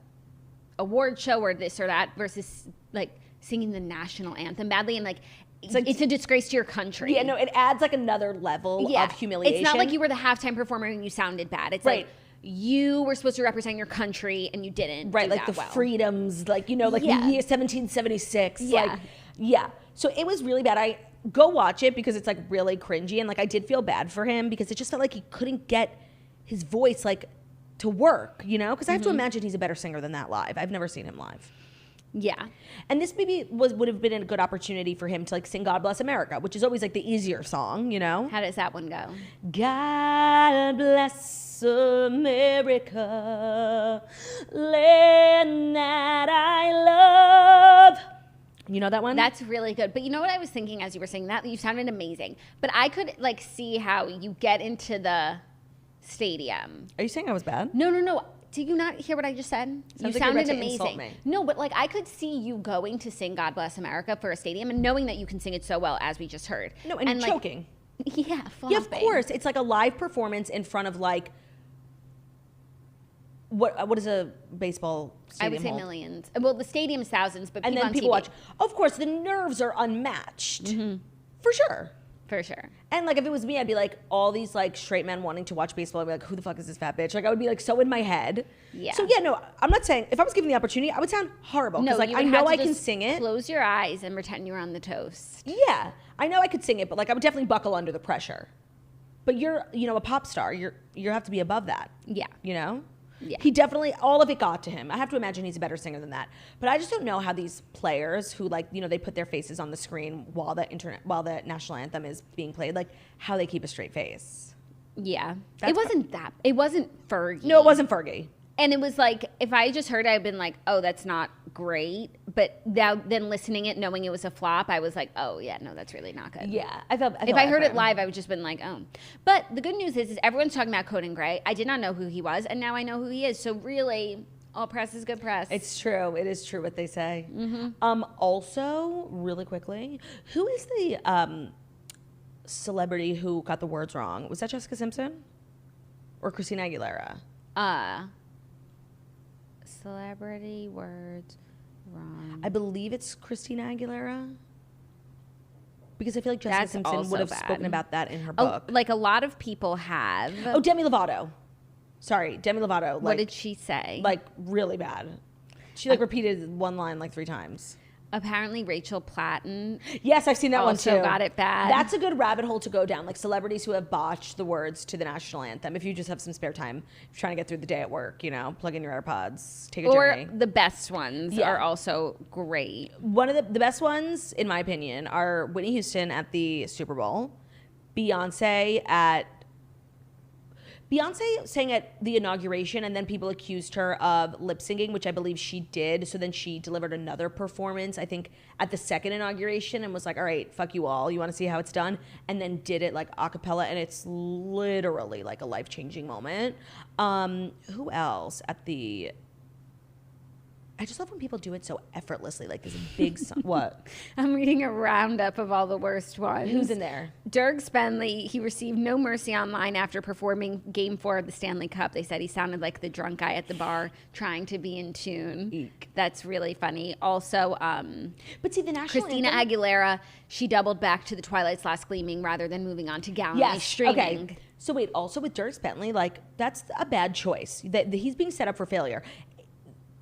Speaker 2: award show or this or that versus, like, singing the national anthem badly, and like it's a disgrace to your country.
Speaker 1: Yeah, no, it adds like another level of humiliation.
Speaker 2: It's not like you were the halftime performer and you sounded bad. It's like you were supposed to represent your country and you didn't.
Speaker 1: Right,
Speaker 2: do
Speaker 1: like
Speaker 2: that
Speaker 1: the
Speaker 2: well.
Speaker 1: freedoms, like the year 1776.
Speaker 2: Yeah.
Speaker 1: Like, yeah. So it was really bad. I go watch it because it's like really cringy, and like I did feel bad for him because it just felt like he couldn't get his voice like to work, because I have to imagine he's a better singer than that live. I've never seen him live.
Speaker 2: Yeah.
Speaker 1: And this maybe would have been a good opportunity for him to like sing God Bless America, which is always like the easier song,
Speaker 2: How does that one go?
Speaker 1: God bless America, land that I love. You know that one?
Speaker 2: That's really good. But you know what I was thinking as you were saying that? You sounded amazing. But I could like see how you get into the stadium.
Speaker 1: Are you saying I was bad?
Speaker 2: No. Did you not hear what I just said?
Speaker 1: Sounds
Speaker 2: You
Speaker 1: like you're
Speaker 2: sounded
Speaker 1: about to
Speaker 2: amazing.
Speaker 1: insult me.
Speaker 2: No, but like I could see you going to sing God Bless America for a stadium and knowing that you can sing it so well as we just heard.
Speaker 1: No, and
Speaker 2: like,
Speaker 1: choking.
Speaker 2: Yeah, flopping.
Speaker 1: Yeah, of course. It's like a live performance in front of like what is a baseball stadium
Speaker 2: I would say
Speaker 1: hold?
Speaker 2: Millions. Well, the stadium's thousands, but
Speaker 1: And
Speaker 2: people
Speaker 1: then
Speaker 2: on
Speaker 1: people
Speaker 2: TV.
Speaker 1: watch. Of course, the nerves are unmatched. For sure.
Speaker 2: For sure.
Speaker 1: And like if it was me, I'd be like all these like straight men wanting to watch baseball. I'd be like, who the fuck is this fat bitch? Like I would be like so in my head.
Speaker 2: Yeah.
Speaker 1: So yeah, no, I'm not saying if I was given the opportunity, I would sound horrible because like
Speaker 2: you
Speaker 1: I
Speaker 2: would
Speaker 1: know
Speaker 2: have to
Speaker 1: I can
Speaker 2: just
Speaker 1: sing it.
Speaker 2: Close your eyes and pretend you're on the toast.
Speaker 1: Yeah, I know I could sing it, but like I would definitely buckle under the pressure. But you're, you know, a pop star. You have to be above that.
Speaker 2: Yeah.
Speaker 1: You know?
Speaker 2: Yeah.
Speaker 1: He definitely, all of it got to him. I have to imagine he's a better singer than that. But I just don't know how these players who, like, you know, they put their faces on the screen while the national anthem is being played, like, how they keep a straight face.
Speaker 2: Yeah. It wasn't Fergie.
Speaker 1: No, it wasn't Fergie.
Speaker 2: And it was like, if I just heard it, I'd been like, oh, that's not great. But then listening it, knowing it was a flop, I was like, oh, yeah, no, that's really not good.
Speaker 1: Yeah.
Speaker 2: If I heard it live, I would just been like, oh. But the good news is everyone's talking about Conan Gray. I did not know who he was, and now I know who he is. So really, all press is good press.
Speaker 1: It's true. It is true what they say. Also, really quickly, who is the celebrity who got the words wrong? Was that Jessica Simpson? Or Christina Aguilera?
Speaker 2: Celebrity words wrong.
Speaker 1: I believe it's Christina Aguilera. Because I feel like Jessica
Speaker 2: That's
Speaker 1: Simpson
Speaker 2: also
Speaker 1: would have
Speaker 2: bad.
Speaker 1: spoken about that in her book.
Speaker 2: Like a lot of people have.
Speaker 1: Oh, Demi Lovato. Sorry, Demi Lovato. Like,
Speaker 2: what did she say?
Speaker 1: Like, really bad. She, like, repeated one line, like, 3 times.
Speaker 2: Apparently Rachel Platten.
Speaker 1: Yes, I've seen that one too.
Speaker 2: Also got it bad.
Speaker 1: That's a good rabbit hole to go down, like celebrities who have botched the words to the national anthem. If you just have some spare time, if you're trying to get through the day at work, you know, plug in your AirPods, take a journey.
Speaker 2: Or the best ones are also great.
Speaker 1: One of the best ones, in my opinion, are Whitney Houston at the Super Bowl, Beyonce sang at the inauguration, and then people accused her of lip syncing, which I believe she did. So then she delivered another performance, I think, at the second inauguration, and was like, all right, fuck you all. You want to see how it's done? And then did it like a cappella, and it's literally like a life-changing moment. Who else at the... I just love when people do it so effortlessly, like this big song. What?
Speaker 2: I'm reading a roundup of all the worst ones.
Speaker 1: Who's in there?
Speaker 2: Dirk Bentley, he received no mercy online after performing Game 4 of the Stanley Cup. They said he sounded like the drunk guy at the bar trying to be in tune.
Speaker 1: Eek.
Speaker 2: That's really funny. Also,
Speaker 1: but see, the national
Speaker 2: Christina
Speaker 1: anthem?
Speaker 2: Aguilera, she doubled back to the Twilight's Last Gleaming rather than moving on to gallantly streaming.
Speaker 1: Okay. So wait, also with Dirk Bentley, like, that's a bad choice. He's being set up for failure.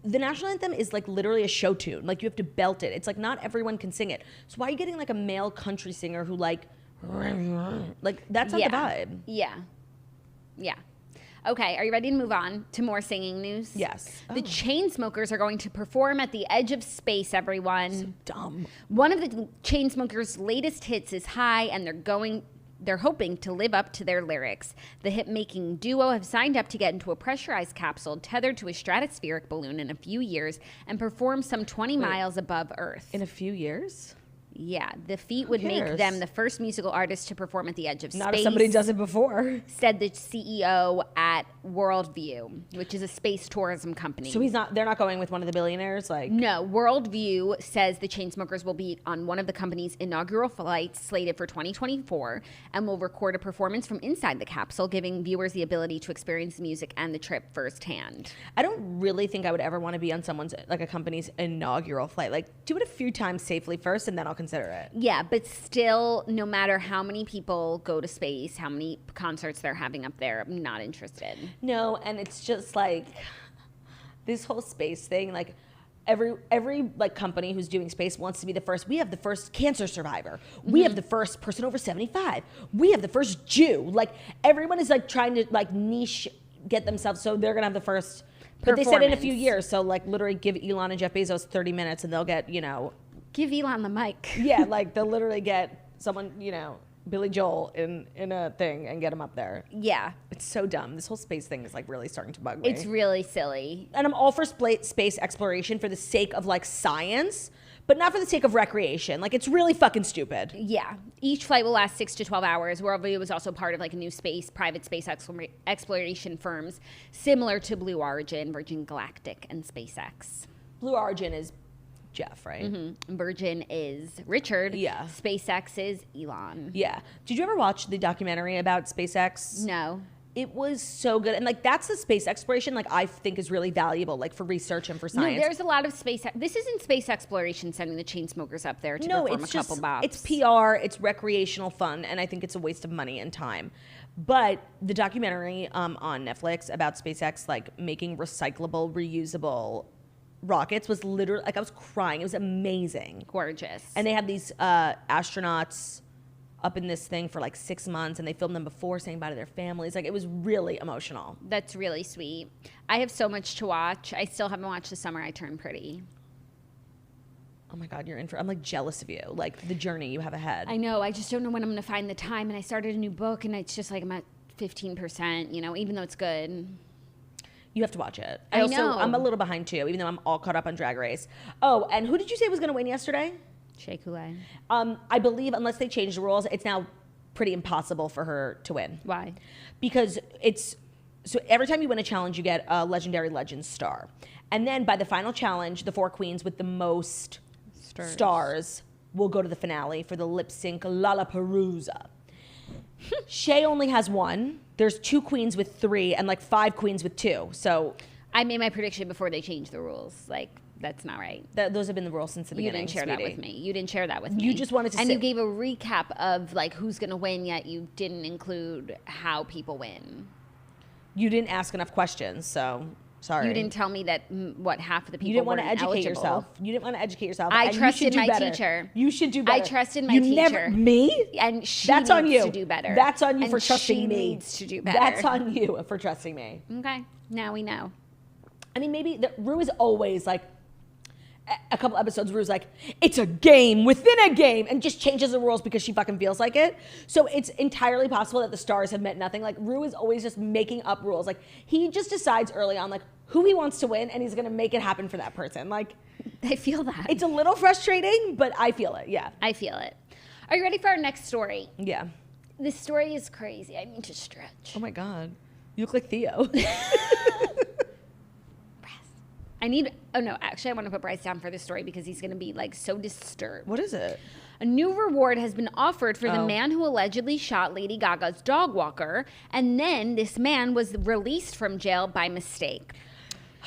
Speaker 1: The national anthem is like literally a show tune. Like, you have to belt it. It's like not everyone can sing it. So why are you getting like a male country singer who like that's not the vibe.
Speaker 2: Yeah. Okay, are you ready to move on to more singing news?
Speaker 1: Yes.
Speaker 2: The Chainsmokers are going to perform at the edge of space, everyone.
Speaker 1: So dumb.
Speaker 2: One of the Chainsmokers' latest hits is High, and they're hoping to live up to their lyrics. The hit-making duo have signed up to get into a pressurized capsule tethered to a stratospheric balloon in a few years and perform some 20 miles above Earth.
Speaker 1: In a few years?
Speaker 2: Yeah, the feat would make them the first musical artists to perform at the edge of space.
Speaker 1: Not if somebody does it before.
Speaker 2: Said the CEO at Worldview, which is a space tourism company.
Speaker 1: So they're not going with one of the billionaires? Like,
Speaker 2: no, Worldview says the Chainsmokers will be on one of the company's inaugural flights slated for 2024 and will record a performance from inside the capsule, giving viewers the ability to experience the music and the trip firsthand.
Speaker 1: I don't really think I would ever want to be on a company's inaugural flight. Like, do it a few times safely first, and then I'll consider it.
Speaker 2: Yeah, but still, no matter how many people go to space, how many concerts they're having up there, I'm not interested.
Speaker 1: No, and it's just like this whole space thing, like every like company who's doing space wants to be the first. We have the first cancer survivor. We have the first person over 75. We have the first Jew. Like, everyone is like trying to like niche get themselves, so they're gonna have the first. But they said in a few years, so like literally give Elon and Jeff Bezos 30 minutes and they'll get, you know.
Speaker 2: Give Elon the mic.
Speaker 1: Yeah, like they'll literally get someone, you know, Billy Joel in a thing and get him up there.
Speaker 2: Yeah.
Speaker 1: It's so dumb. This whole space thing is like really starting to bug me.
Speaker 2: It's really silly.
Speaker 1: And I'm all for space exploration for the sake of like science, but not for the sake of recreation. Like, it's really fucking stupid.
Speaker 2: Yeah. Each flight will last 6 to 12 hours. Worldview was also part of like a new private space exploration firms similar to Blue Origin, Virgin Galactic, and SpaceX.
Speaker 1: Blue Origin is Jeff, right?
Speaker 2: Mm-hmm. Virgin is Richard.
Speaker 1: Yeah.
Speaker 2: SpaceX is Elon.
Speaker 1: Yeah. Did you ever watch the documentary about SpaceX?
Speaker 2: No.
Speaker 1: It was so good. And like, that's the space exploration, like, I think is really valuable, like for research and for science.
Speaker 2: No, there's a lot of space. This isn't space exploration sending the Chainsmokers up there to perform a couple bops.
Speaker 1: It's PR, it's recreational fun, and I think it's a waste of money and time. But the documentary on Netflix about SpaceX, like making recyclable, reusable rockets was literally, like, I was crying. It was amazing.
Speaker 2: Gorgeous.
Speaker 1: And they had these astronauts up in this thing for like 6 months, and they filmed them before saying bye to their families. Like, it was really emotional.
Speaker 2: That's really sweet. I have so much to watch. I still haven't watched The Summer I Turned Pretty.
Speaker 1: Oh my God, you're in for, I'm like jealous of you, like the journey you have ahead.
Speaker 2: I know. I just don't know when I'm going to find the time. And I started a new book, and it's just like I'm at 15%, you know, even though it's good.
Speaker 1: You have to watch it.
Speaker 2: I know.
Speaker 1: I'm a little behind too, even though I'm all caught up on Drag Race. Oh, and who did you say was going to win yesterday?
Speaker 2: Shea Coulee.
Speaker 1: I believe unless they change the rules, it's now pretty impossible for her to win.
Speaker 2: Why?
Speaker 1: Because so every time you win a challenge, you get a Legendary Legends star. And then by the final challenge, the 4 queens with the most stars will go to the finale for the lip sync Lollapalooza. Shea only has 1. There's 2 queens with 3 and like 5 queens with 2. So
Speaker 2: I made my prediction before they changed the rules. Like, that's not right.
Speaker 1: those have been the rules since the beginning.
Speaker 2: You didn't share that with me. You didn't share that with me.
Speaker 1: You just wanted to
Speaker 2: And you gave a recap of like who's going to win, yet you didn't include how people win.
Speaker 1: You didn't ask enough questions, so sorry.
Speaker 2: You didn't tell me that half of the people
Speaker 1: You didn't want to
Speaker 2: weren't
Speaker 1: educate
Speaker 2: eligible.
Speaker 1: yourself. You didn't want to educate yourself.
Speaker 2: I
Speaker 1: and
Speaker 2: trusted
Speaker 1: you should do
Speaker 2: my
Speaker 1: better.
Speaker 2: teacher.
Speaker 1: You should do better.
Speaker 2: I trusted my teacher.
Speaker 1: Me?
Speaker 2: And she
Speaker 1: That's
Speaker 2: needs
Speaker 1: on you.
Speaker 2: to do better.
Speaker 1: That's on you
Speaker 2: And
Speaker 1: for trusting
Speaker 2: she
Speaker 1: me.
Speaker 2: needs to do better.
Speaker 1: That's on you for trusting me.
Speaker 2: Okay, now we know.
Speaker 1: I mean, maybe Rue is always like, a couple episodes, Rue's like, it's a game within a game, and just changes the rules because she fucking feels like it. So it's entirely possible that the stars have meant nothing. Like, Rue is always just making up rules. Like, he just decides early on, like, who he wants to win, and he's gonna make it happen for that person. Like,
Speaker 2: I feel that.
Speaker 1: it's a little frustrating, but I feel it, yeah.
Speaker 2: I feel it. Are you ready for our next story?
Speaker 1: Yeah.
Speaker 2: This story is crazy. I need to stretch.
Speaker 1: Oh my God. You look like Theo.
Speaker 2: Actually, I want to put Bryce down for this story because he's going to be like so disturbed.
Speaker 1: What is it?
Speaker 2: A new reward has been offered for the man who allegedly shot Lady Gaga's dog walker, and then this man was released from jail by mistake.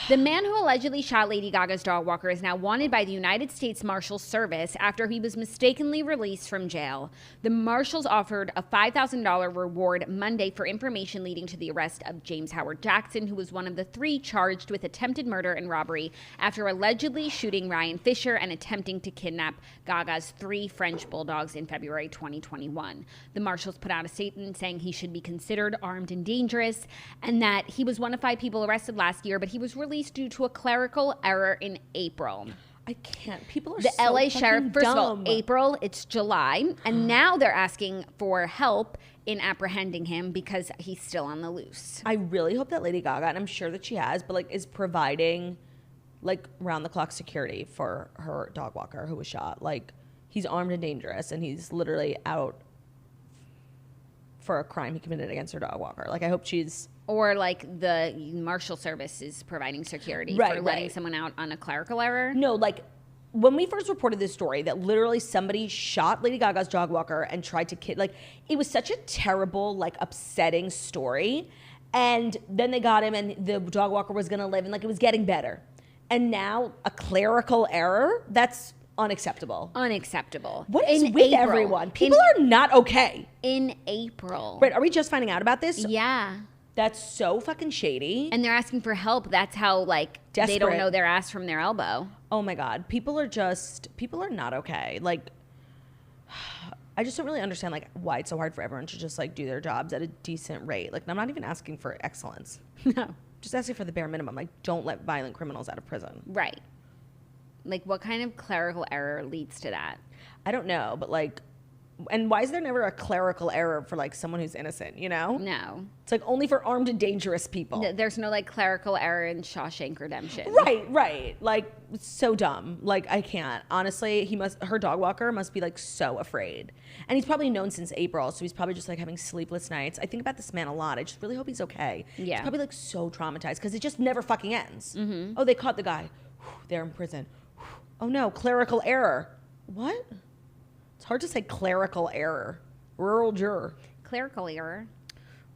Speaker 2: The man who allegedly shot Lady Gaga's dog walker is now wanted by the United States Marshals Service after he was mistakenly released from jail. The Marshals offered a $5,000 reward Monday for information leading to the arrest of James Howard Jackson, who was one of the 3 charged with attempted murder and robbery after allegedly shooting Ryan Fisher and attempting to kidnap Gaga's 3 French bulldogs in February 2021. The Marshals put out a statement saying he should be considered armed and dangerous, and that he was one of 5 people arrested last year, but he was released due to a clerical error in April.
Speaker 1: I can't. People are
Speaker 2: the
Speaker 1: so
Speaker 2: LA sheriff,
Speaker 1: fucking
Speaker 2: first of all,
Speaker 1: dumb.
Speaker 2: April, it's July, and now they're asking for help in apprehending him because he's still on the loose.
Speaker 1: I really hope that Lady Gaga, and I'm sure that she has, but like is providing like round the clock security for her dog walker who was shot. Like, he's armed and dangerous, and he's literally out for a crime he committed against her dog walker. Like, I hope she's...
Speaker 2: Or like the Marshal Service is providing security for letting someone out on a clerical error.
Speaker 1: No, like when we first reported this story that literally somebody shot Lady Gaga's dog walker and tried to like, it was such a terrible, like upsetting story. And then they got him and the dog walker was gonna live and like it was getting better. And now a clerical error? That's unacceptable.
Speaker 2: Unacceptable.
Speaker 1: What is with everyone? People are not okay.
Speaker 2: In April.
Speaker 1: Right, are we just finding out about this?
Speaker 2: Yeah.
Speaker 1: That's so fucking shady.
Speaker 2: And they're asking for help. That's how, like,
Speaker 1: Desperate.
Speaker 2: They don't know their ass from their elbow.
Speaker 1: Oh my God. People are not okay. Like, I just don't really understand, like, why it's so hard for everyone to just, like, do their jobs at a decent rate. Like, I'm not even asking for excellence.
Speaker 2: No.
Speaker 1: Just asking for the bare minimum. Like, don't let violent criminals out of prison.
Speaker 2: Right. Like, what kind of clerical error leads to that?
Speaker 1: I don't know, but, like, and why is there never a clerical error for, like, someone who's innocent, you know?
Speaker 2: No.
Speaker 1: It's, like, only for armed and dangerous people.
Speaker 2: There's no, like, clerical error in Shawshank Redemption.
Speaker 1: Right. Like, so dumb. Like, I can't. Honestly, her dog walker must be, like, so afraid. And he's probably known since April, so he's probably just, like, having sleepless nights. I think about this man a lot. I just really hope he's okay.
Speaker 2: Yeah.
Speaker 1: He's probably, like, so traumatized because it just never fucking ends.
Speaker 2: Mm-hmm.
Speaker 1: Oh, they caught the guy. They're in prison. Oh, no, clerical error. What? It's hard to say clerical error. Rural juror.
Speaker 2: Clerical error.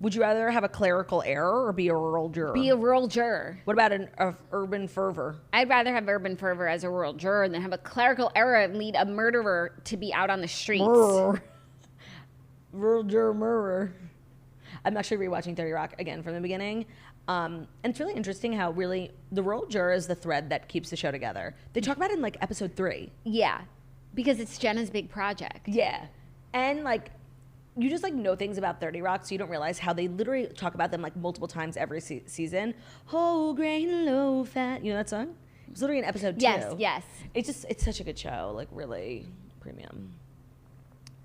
Speaker 1: Would you rather have a clerical error or be a rural juror?
Speaker 2: Be a rural juror.
Speaker 1: What about an urban fervor?
Speaker 2: I'd rather have urban fervor as a rural juror than have a clerical error and lead a murderer to be out on the streets.
Speaker 1: Rural juror murderer. I'm actually rewatching 30 Rock again from the beginning. And it's really interesting how really the rural juror is the thread that keeps the show together. They talk about it in like episode 3.
Speaker 2: Yeah. Because it's Jenna's big project.
Speaker 1: Yeah. And like you just like know things about 30 Rock, so you don't realize how they literally talk about them like multiple times every season. Whole grain, low fat. You know that song? It's literally an episode 2.
Speaker 2: Yes.
Speaker 1: It's such a good show, like really premium.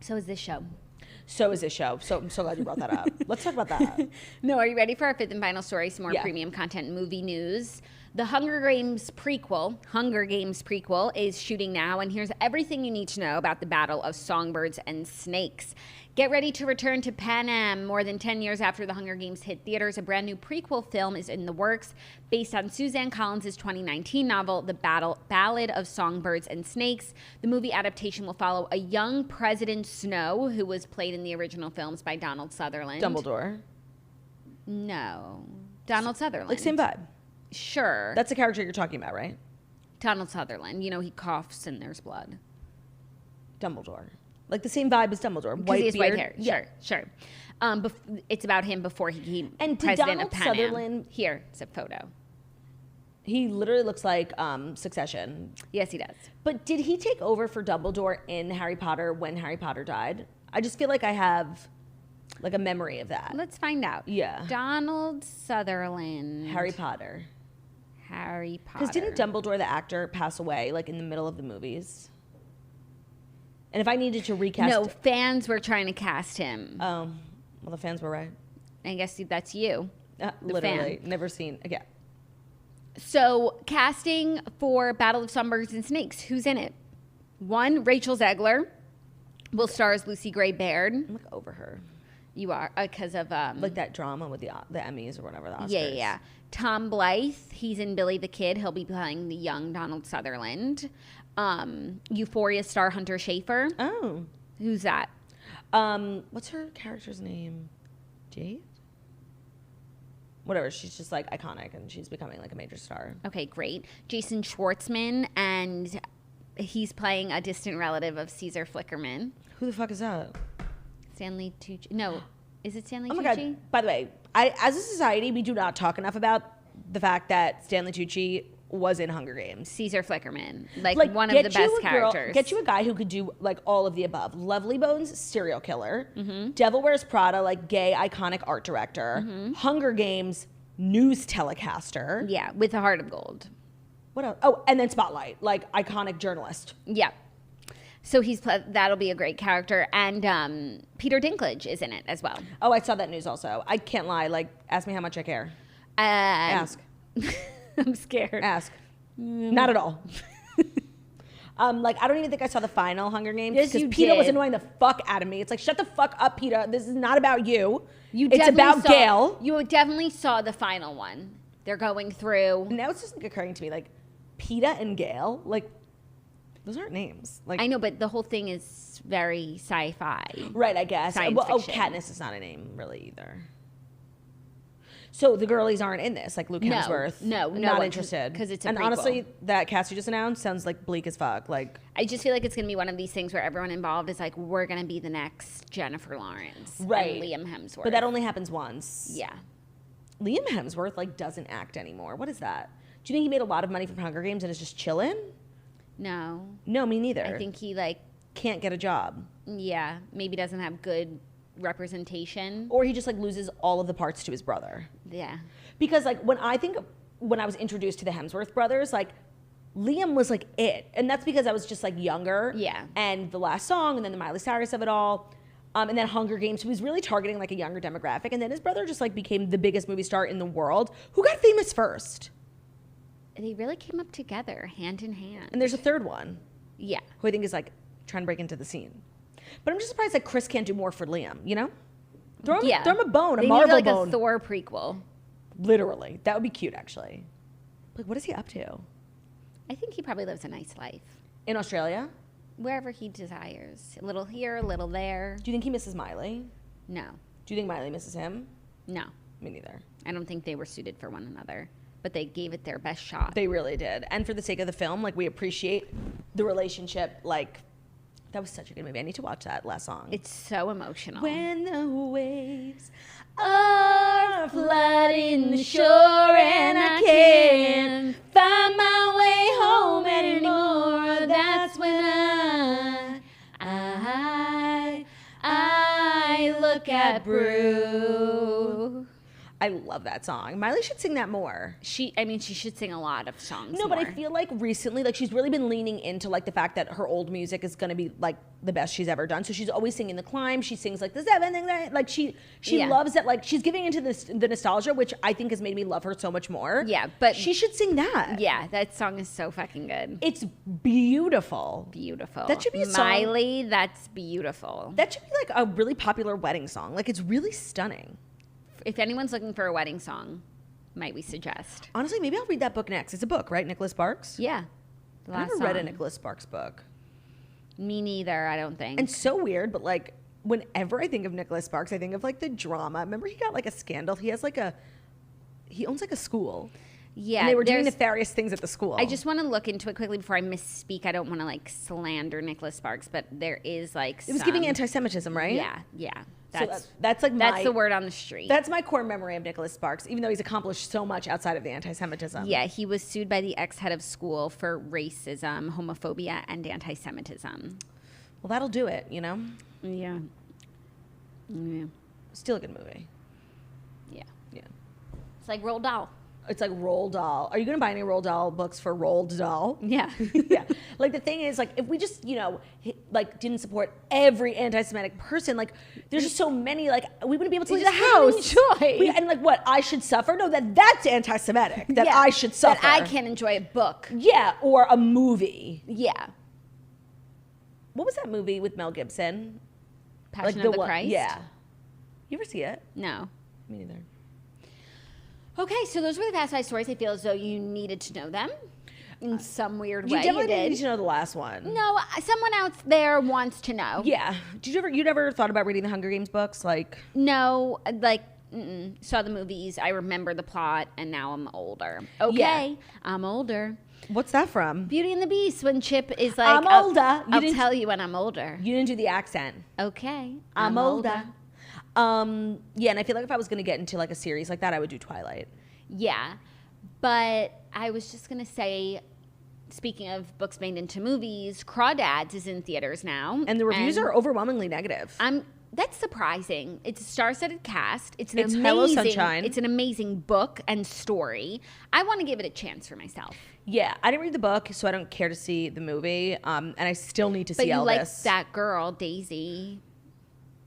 Speaker 2: So is this show.
Speaker 1: So is this show. So I'm so glad you brought that up. Let's talk about that.
Speaker 2: No, are you ready for our fifth and final story? Some more premium content, movie news. The Hunger Games prequel, is shooting now, and here's everything you need to know about the Battle of Songbirds and Snakes. Get ready to return to Panem. More than 10 years after the Hunger Games hit theaters, a brand new prequel film is in the works based on Suzanne Collins' 2019 novel, The Ballad of Songbirds and Snakes. The movie adaptation will follow a young President Snow, who was played in the original films by Donald Sutherland.
Speaker 1: Dumbledore.
Speaker 2: No. Donald Sutherland.
Speaker 1: Like same vibe.
Speaker 2: Sure.
Speaker 1: That's the character you're talking about, right?
Speaker 2: Donald Sutherland. You know, he coughs and there's blood.
Speaker 1: Dumbledore. Like the same vibe as Dumbledore.
Speaker 2: Because he has white
Speaker 1: beard.
Speaker 2: hair. Sure. It's about him before he became
Speaker 1: and did
Speaker 2: president
Speaker 1: Donald
Speaker 2: of Panem.
Speaker 1: Sutherland,
Speaker 2: Here, it's a photo.
Speaker 1: He literally looks like Succession.
Speaker 2: Yes, he does.
Speaker 1: But did he take over for Dumbledore in Harry Potter when Harry Potter died? I just feel like I have like a memory of that.
Speaker 2: Let's find out.
Speaker 1: Yeah.
Speaker 2: Donald Sutherland.
Speaker 1: Harry Potter. Because didn't Dumbledore, the actor, pass away like in the middle of the movies? And if I needed to recast...
Speaker 2: No, fans were trying to cast him.
Speaker 1: Oh, well, the fans were right.
Speaker 2: I guess that's you.
Speaker 1: Literally. Never seen... Again.
Speaker 2: So, casting for Battle of Songbirds and Snakes. Who's in it? 1, Rachel Zegler will star as Lucy Gray Baird.
Speaker 1: I'm like over her.
Speaker 2: You are, because of...
Speaker 1: like that drama with the Emmys or whatever, the Oscars.
Speaker 2: Yeah. Tom Blythe, he's in Billy the Kid. He'll be playing the young Donald Sutherland. Euphoria star Hunter Schafer.
Speaker 1: Oh.
Speaker 2: Who's that?
Speaker 1: What's her character's name? Jade? Whatever. She's just like iconic and she's becoming like a major star.
Speaker 2: Okay, great. Jason Schwartzman, and he's playing a distant relative of Caesar Flickerman.
Speaker 1: Who the fuck is that?
Speaker 2: Stanley Tucci. No, is it Stanley Tucci?
Speaker 1: Oh my God. By the way, as a society, we do not talk enough about the fact that Stanley Tucci was in Hunger Games.
Speaker 2: Caesar Flickerman. Like one of the best characters.
Speaker 1: Get you a guy who could do like all of the above. Lovely Bones, serial killer. Mm-hmm. Devil Wears Prada, like gay, iconic art director. Mm-hmm. Hunger Games, news telecaster.
Speaker 2: Yeah, with a heart of gold.
Speaker 1: What else? Oh, and then Spotlight, like iconic journalist.
Speaker 2: Yeah. So that'll be a great character. And Peter Dinklage is in it as well.
Speaker 1: Oh, I saw that news also. I can't lie. Like, ask me how much I care. Ask.
Speaker 2: I'm scared.
Speaker 1: Ask. Not at all. Like, I don't even think I saw the final Hunger Games.
Speaker 2: Yes,
Speaker 1: because
Speaker 2: you
Speaker 1: Peter
Speaker 2: did.
Speaker 1: was annoying the fuck out of me. It's like, shut the fuck up, Peter. This is not about you. It's
Speaker 2: definitely
Speaker 1: about Gail.
Speaker 2: You definitely saw the final one. They're going through.
Speaker 1: Now it's just like occurring to me, like, Peeta and Gail, like, those aren't names. Like,
Speaker 2: I know, but the whole thing is very sci-fi.
Speaker 1: Right, I guess.
Speaker 2: Science fiction.
Speaker 1: Katniss is not a name, really, either. So the girlies aren't in this, like Luke Hemsworth.
Speaker 2: No,
Speaker 1: not interested.
Speaker 2: Because it's a
Speaker 1: and
Speaker 2: prequel.
Speaker 1: honestly, that cast you just announced sounds like bleak as fuck. Like,
Speaker 2: I just feel like it's going to be one of these things where everyone involved is like, we're going to be the next Jennifer Lawrence,
Speaker 1: right?
Speaker 2: And Liam Hemsworth.
Speaker 1: But that only happens once.
Speaker 2: Yeah.
Speaker 1: Liam Hemsworth like doesn't act anymore. What is that? Do you think he made a lot of money from Hunger Games and is just chilling?
Speaker 2: No.
Speaker 1: No, me neither.
Speaker 2: I think he like
Speaker 1: can't get a job.
Speaker 2: Yeah, maybe doesn't have good representation.
Speaker 1: Or he just like loses all of the parts to his brother.
Speaker 2: Yeah.
Speaker 1: Because like when I was introduced to the Hemsworth brothers, like Liam was like it. And that's because I was just like younger.
Speaker 2: Yeah.
Speaker 1: And the last song and then the Miley Cyrus of it all. And then Hunger Games, he was really targeting like a younger demographic. And then his brother just like became the biggest movie star in the world. Who got famous first?
Speaker 2: They really came up together, hand in hand.
Speaker 1: And there's a third one.
Speaker 2: Yeah.
Speaker 1: Who I think is like trying to break into the scene. But I'm just surprised like Chris can't do more for Liam, you know? Throw him a bone, a Marvel
Speaker 2: need like
Speaker 1: bone.
Speaker 2: a Thor prequel.
Speaker 1: Literally. That would be cute, actually. Like, what is he up to?
Speaker 2: I think he probably lives a nice life.
Speaker 1: In Australia?
Speaker 2: Wherever he desires. A little here, a little there.
Speaker 1: Do you think he misses Miley?
Speaker 2: No.
Speaker 1: Do you think Miley misses him?
Speaker 2: No.
Speaker 1: Me neither.
Speaker 2: I don't think they were suited for one another. But they gave it their best shot.
Speaker 1: They really did. And for the sake of the film, like, we appreciate the relationship. Like, that was such a good movie. I need to watch that last song.
Speaker 2: It's so emotional.
Speaker 1: When the waves are flooding the shore and I can't find my way home anymore, that's when I
Speaker 2: look at Brew.
Speaker 1: I love that song. Miley should sing that more.
Speaker 2: She should sing a lot of songs.
Speaker 1: No,
Speaker 2: more.
Speaker 1: but I feel like recently, like she's really been leaning into like the fact that her old music is gonna be like the best she's ever done. So she's always singing The Climb. She sings like the 7 thing that like she loves that. Like she's giving into the nostalgia, which I think has made me love her so much more.
Speaker 2: Yeah, but
Speaker 1: she should sing that.
Speaker 2: Yeah, that song is so fucking good.
Speaker 1: It's beautiful.
Speaker 2: Beautiful.
Speaker 1: That should be a song.
Speaker 2: Miley, that's beautiful.
Speaker 1: That should be like a really popular wedding song. Like it's really stunning.
Speaker 2: If anyone's looking for a wedding song, might we suggest?
Speaker 1: Honestly, maybe I'll read that book next. It's a book, right? Nicholas Sparks?
Speaker 2: Yeah.
Speaker 1: I never read a Nicholas Sparks book.
Speaker 2: Me neither, I don't think.
Speaker 1: And so weird, but like whenever I think of Nicholas Sparks, I think of like the drama. Remember he got like a scandal? He owns like a school.
Speaker 2: Yeah.
Speaker 1: And they were doing nefarious things at the school.
Speaker 2: I just want to look into it quickly before I misspeak. I don't want to like slander Nicholas Sparks, but there is like
Speaker 1: It was giving anti-Semitism, right?
Speaker 2: Yeah.
Speaker 1: That's
Speaker 2: the word on the street.
Speaker 1: That's my core memory of Nicholas Sparks, even though he's accomplished so much outside of the anti-Semitism.
Speaker 2: Yeah, he was sued by the ex-head of school for racism, homophobia, and anti-Semitism.
Speaker 1: Well, that'll do it, you know?
Speaker 2: Yeah.
Speaker 1: Still a good movie.
Speaker 2: Yeah.
Speaker 1: Yeah.
Speaker 2: It's like Roald Dahl.
Speaker 1: It's like Roald Dahl. Are you going to buy any Roald Dahl books for Roald Dahl?
Speaker 2: Yeah.
Speaker 1: Yeah. Like the thing is, like, if we just, like didn't support every anti-Semitic person, like there's just so many, like we wouldn't be able to leave the house. And like what, I should suffer? No, that's anti-Semitic. That I should suffer.
Speaker 2: That I can't enjoy a book.
Speaker 1: Yeah, or a movie.
Speaker 2: Yeah.
Speaker 1: What was that movie with Mel Gibson?
Speaker 2: Passion of the Christ?
Speaker 1: Yeah. You ever see it?
Speaker 2: No.
Speaker 1: Me neither.
Speaker 2: Okay, so those were the Fast Five stories. I feel as though you needed to know them in some weird way.
Speaker 1: You definitely didn't need to know the last one.
Speaker 2: No, someone out there wants to know.
Speaker 1: Yeah. You never thought about reading the Hunger Games books? Like,
Speaker 2: no, like, saw the movies. I remember the plot, and now I'm older. Okay, yeah. I'm older.
Speaker 1: What's that from?
Speaker 2: Beauty and the Beast, when Chip is like,
Speaker 1: I'm older.
Speaker 2: I'll tell you when I'm older.
Speaker 1: You didn't do the accent.
Speaker 2: Okay,
Speaker 1: I'm older. Yeah, and I feel like if I was going to get into like a series like that, I would do Twilight.
Speaker 2: Yeah, but I was just going to say, speaking of books made into movies, Crawdads is in theaters now.
Speaker 1: And the reviews are overwhelmingly negative.
Speaker 2: That's surprising. It's a star-studded cast. It's
Speaker 1: Hello Sunshine.
Speaker 2: It's an amazing book and story. I want to give it a chance for myself.
Speaker 1: Yeah, I didn't read the book, so I don't care to see the movie. And I still need to see Elvis.
Speaker 2: But you like that girl, Daisy.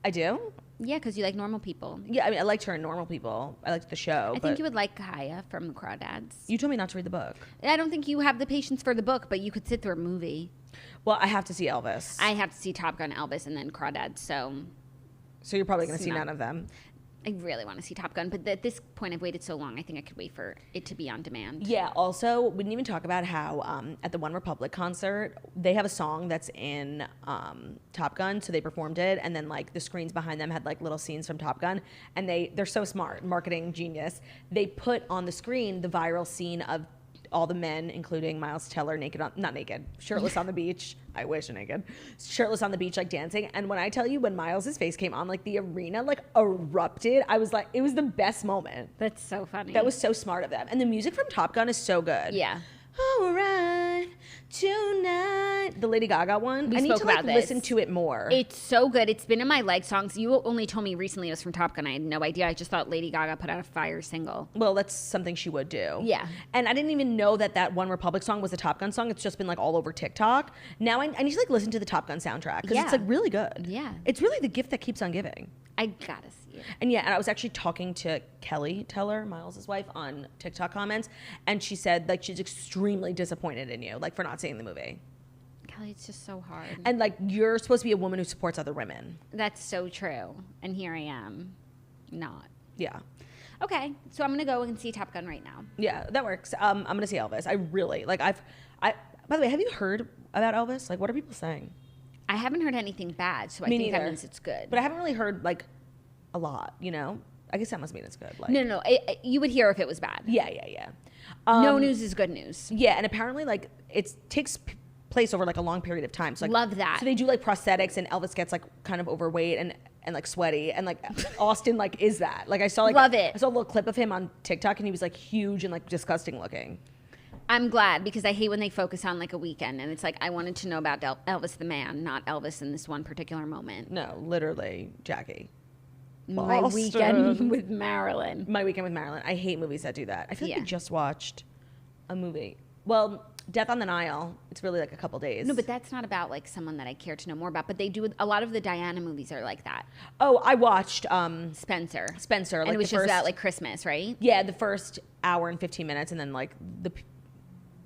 Speaker 1: I do?
Speaker 2: Yeah, because you like normal people.
Speaker 1: Yeah, I mean, I liked her in Normal People. I liked the show.
Speaker 2: I think you would like Kaya from the Crawdads.
Speaker 1: You told me not to read the book.
Speaker 2: I don't think you have the patience for the book, but you could sit through a movie.
Speaker 1: Well, I have to see Elvis.
Speaker 2: I have to see Top Gun, Elvis, and then Crawdads, so
Speaker 1: you're probably going to see none of them.
Speaker 2: I really want to see Top Gun, but at this point I've waited so long, I think I could wait for it to be on demand.
Speaker 1: Yeah, also, we didn't even talk about how at the One Republic concert, they have a song that's in Top Gun, so they performed it, and then like the screens behind them had like little scenes from Top Gun, and they're so smart, marketing genius. They put on the screen the viral scene of all the men, including Miles Teller, shirtless on the beach. I wish naked. Shirtless on the beach, like dancing. And when I tell you, when Miles's face came on, like the arena like erupted. I was like, it was the best moment.
Speaker 2: That's so funny.
Speaker 1: That was so smart of them. And the music from Top Gun is so good.
Speaker 2: Yeah.
Speaker 1: All right, tonight. The Lady Gaga one. I need to like listen to it more.
Speaker 2: It's so good. It's been in my like songs. You only told me recently it was from Top Gun. I had no idea. I just thought Lady Gaga put out a fire single.
Speaker 1: Well, that's something she would do.
Speaker 2: Yeah.
Speaker 1: And I didn't even know that One Republic song was a Top Gun song. It's just been like all over TikTok. Now I need to like listen to the Top Gun soundtrack because it's like really good.
Speaker 2: Yeah.
Speaker 1: It's really the gift that keeps on giving.
Speaker 2: I gotta see it.
Speaker 1: And yeah, and I was actually talking to Kelly Teller, Miles' wife, on TikTok comments, and she said like she's extremely disappointed in you, like for not seeing the movie.
Speaker 2: Kelly, it's just so hard.
Speaker 1: And like you're supposed to be a woman who supports other women.
Speaker 2: That's so true. And here I am, not.
Speaker 1: Yeah.
Speaker 2: Okay, so I'm gonna go and see Top Gun right now.
Speaker 1: Yeah, that works. I'm gonna see Elvis. I really like. By the way, have you heard about Elvis? Like, what are people saying?
Speaker 2: I haven't heard anything bad, so I think that means it's good.
Speaker 1: But I haven't really heard like a lot, you know? I guess that must mean it's good. Like,
Speaker 2: no. You would hear if it was bad.
Speaker 1: Yeah.
Speaker 2: No news is good news.
Speaker 1: Yeah, and apparently like it takes place over like a long period of time. So like,
Speaker 2: love that.
Speaker 1: So they do like prosthetics, and Elvis gets like kind of overweight and like sweaty, and like Austin like is that. Like I saw like
Speaker 2: love it.
Speaker 1: I saw a little clip of him on TikTok, and he was like huge and like disgusting looking.
Speaker 2: I'm glad, because I hate when they focus on like a weekend, and it's like I wanted to know about Elvis the man, not Elvis in this one particular moment.
Speaker 1: No, literally, Jackie.
Speaker 2: My Weekend with Marilyn.
Speaker 1: My Weekend with Marilyn. I hate movies that do that. I feel like
Speaker 2: Yeah.
Speaker 1: we just watched a movie. Well, Death on the Nile. It's really like a couple days.
Speaker 2: No, but that's not about like someone that I care to know more about. But they do a lot of the Diana movies are like that.
Speaker 1: Oh, I watched
Speaker 2: Spencer.
Speaker 1: Spencer.
Speaker 2: And
Speaker 1: Like
Speaker 2: it was
Speaker 1: the
Speaker 2: just
Speaker 1: first,
Speaker 2: about like Christmas, right?
Speaker 1: yeah, the first hour and 15 minutes, and then like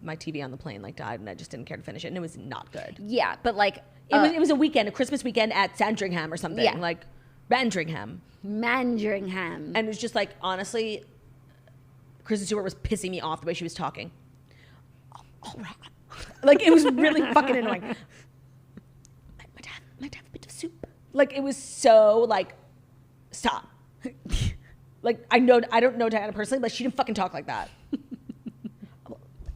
Speaker 1: my TV on the plane like died, and I just didn't care to finish it, and it was not good.
Speaker 2: Yeah, but like
Speaker 1: It was a weekend, a Christmas weekend at Sandringham or something.
Speaker 2: Yeah.
Speaker 1: Like Sandringham.
Speaker 2: Mandringham.
Speaker 1: And it was just like, honestly, Kristen Stewart was pissing me off the way she was talking. All right. Like, it was really fucking annoying. My dad, a bit of soup. Like, it was so, like, stop. Like, I don't know Diana personally, but she didn't fucking talk like that.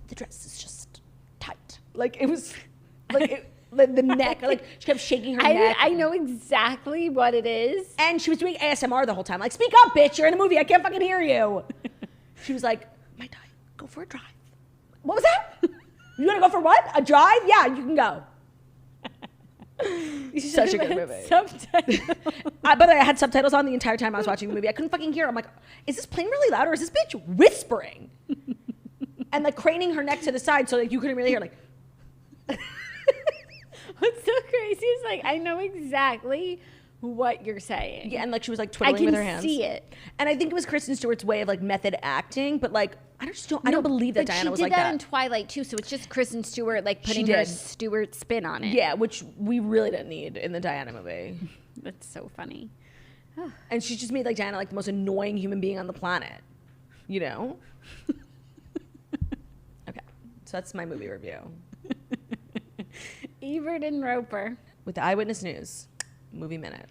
Speaker 1: The dress is just tight. Like, it was, like, the neck, like, she kept shaking her neck.
Speaker 2: I know exactly what it is.
Speaker 1: And she was doing ASMR the whole time. Like, speak up, bitch. You're in a movie. I can't fucking hear you. She was like, my dad, go for a drive. What was that? You want to go for what? A drive? Yeah, you can go. Such a good movie.
Speaker 2: Subtitles.
Speaker 1: By the way, I had subtitles on the entire time I was watching the movie. I couldn't fucking hear. I'm like, is this plane really loud or is this bitch whispering? And like craning her neck to the side so like you couldn't really hear. Like,
Speaker 2: What's so crazy is like I know exactly what you're saying.
Speaker 1: yeah, and like she was like twiddling with her hands.
Speaker 2: I can see it.
Speaker 1: And I think it was Kristen Stewart's way of like method acting, but like I don't believe that Diana was like that.
Speaker 2: She did that in Twilight too, so it's just Kristen Stewart like putting her Stewart spin on it.
Speaker 1: Yeah, which we really didn't need in the Diana movie.
Speaker 2: That's so funny.
Speaker 1: And she just made like Diana like the most annoying human being on the planet. You know? Okay. So that's my movie review.
Speaker 2: Ebert and Roper.
Speaker 1: With the Eyewitness News Movie Minute.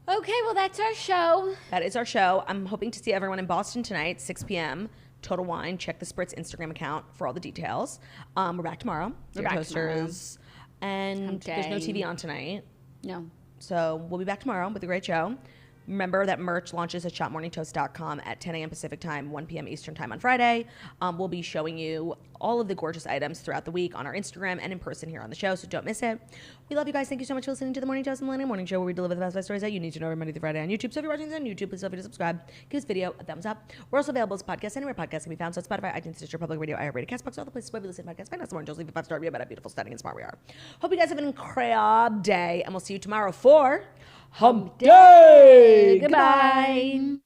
Speaker 2: Okay, well that's our show.
Speaker 1: That is our show. I'm hoping to see everyone in Boston tonight, 6 p.m. Total Wine. Check the Spritz Instagram account for all the details. We're back tomorrow.
Speaker 2: We're back
Speaker 1: Toasters. And
Speaker 2: Hump
Speaker 1: there's no
Speaker 2: day.
Speaker 1: TV on tonight.
Speaker 2: No.
Speaker 1: So we'll be back tomorrow with a great show. Remember that merch launches at shopmorningtoast.com at 10 a.m. Pacific time, 1 p.m. Eastern time on Friday. We'll be showing you all of the gorgeous items throughout the week on our Instagram and in person here on the show, so don't miss it. We love you guys. Thank you so much for listening to the Morning Toast and Millennial Morning Show, where we deliver the best stories that you need to know every Monday through Friday on YouTube. So if you're watching this on YouTube, please feel free to subscribe. Give this video a thumbs up. We're also available as podcasts anywhere podcasts can be found. So Spotify, iTunes, Stitcher, Public Radio, iHeartRadio, CastBox, all the places where we listen to podcasts. Find us more and just leave a 5-star review about how beautiful, stunning, and smart we are. Hope you guys have an incredible day, and we'll see you tomorrow for Hump Day.
Speaker 2: Goodbye.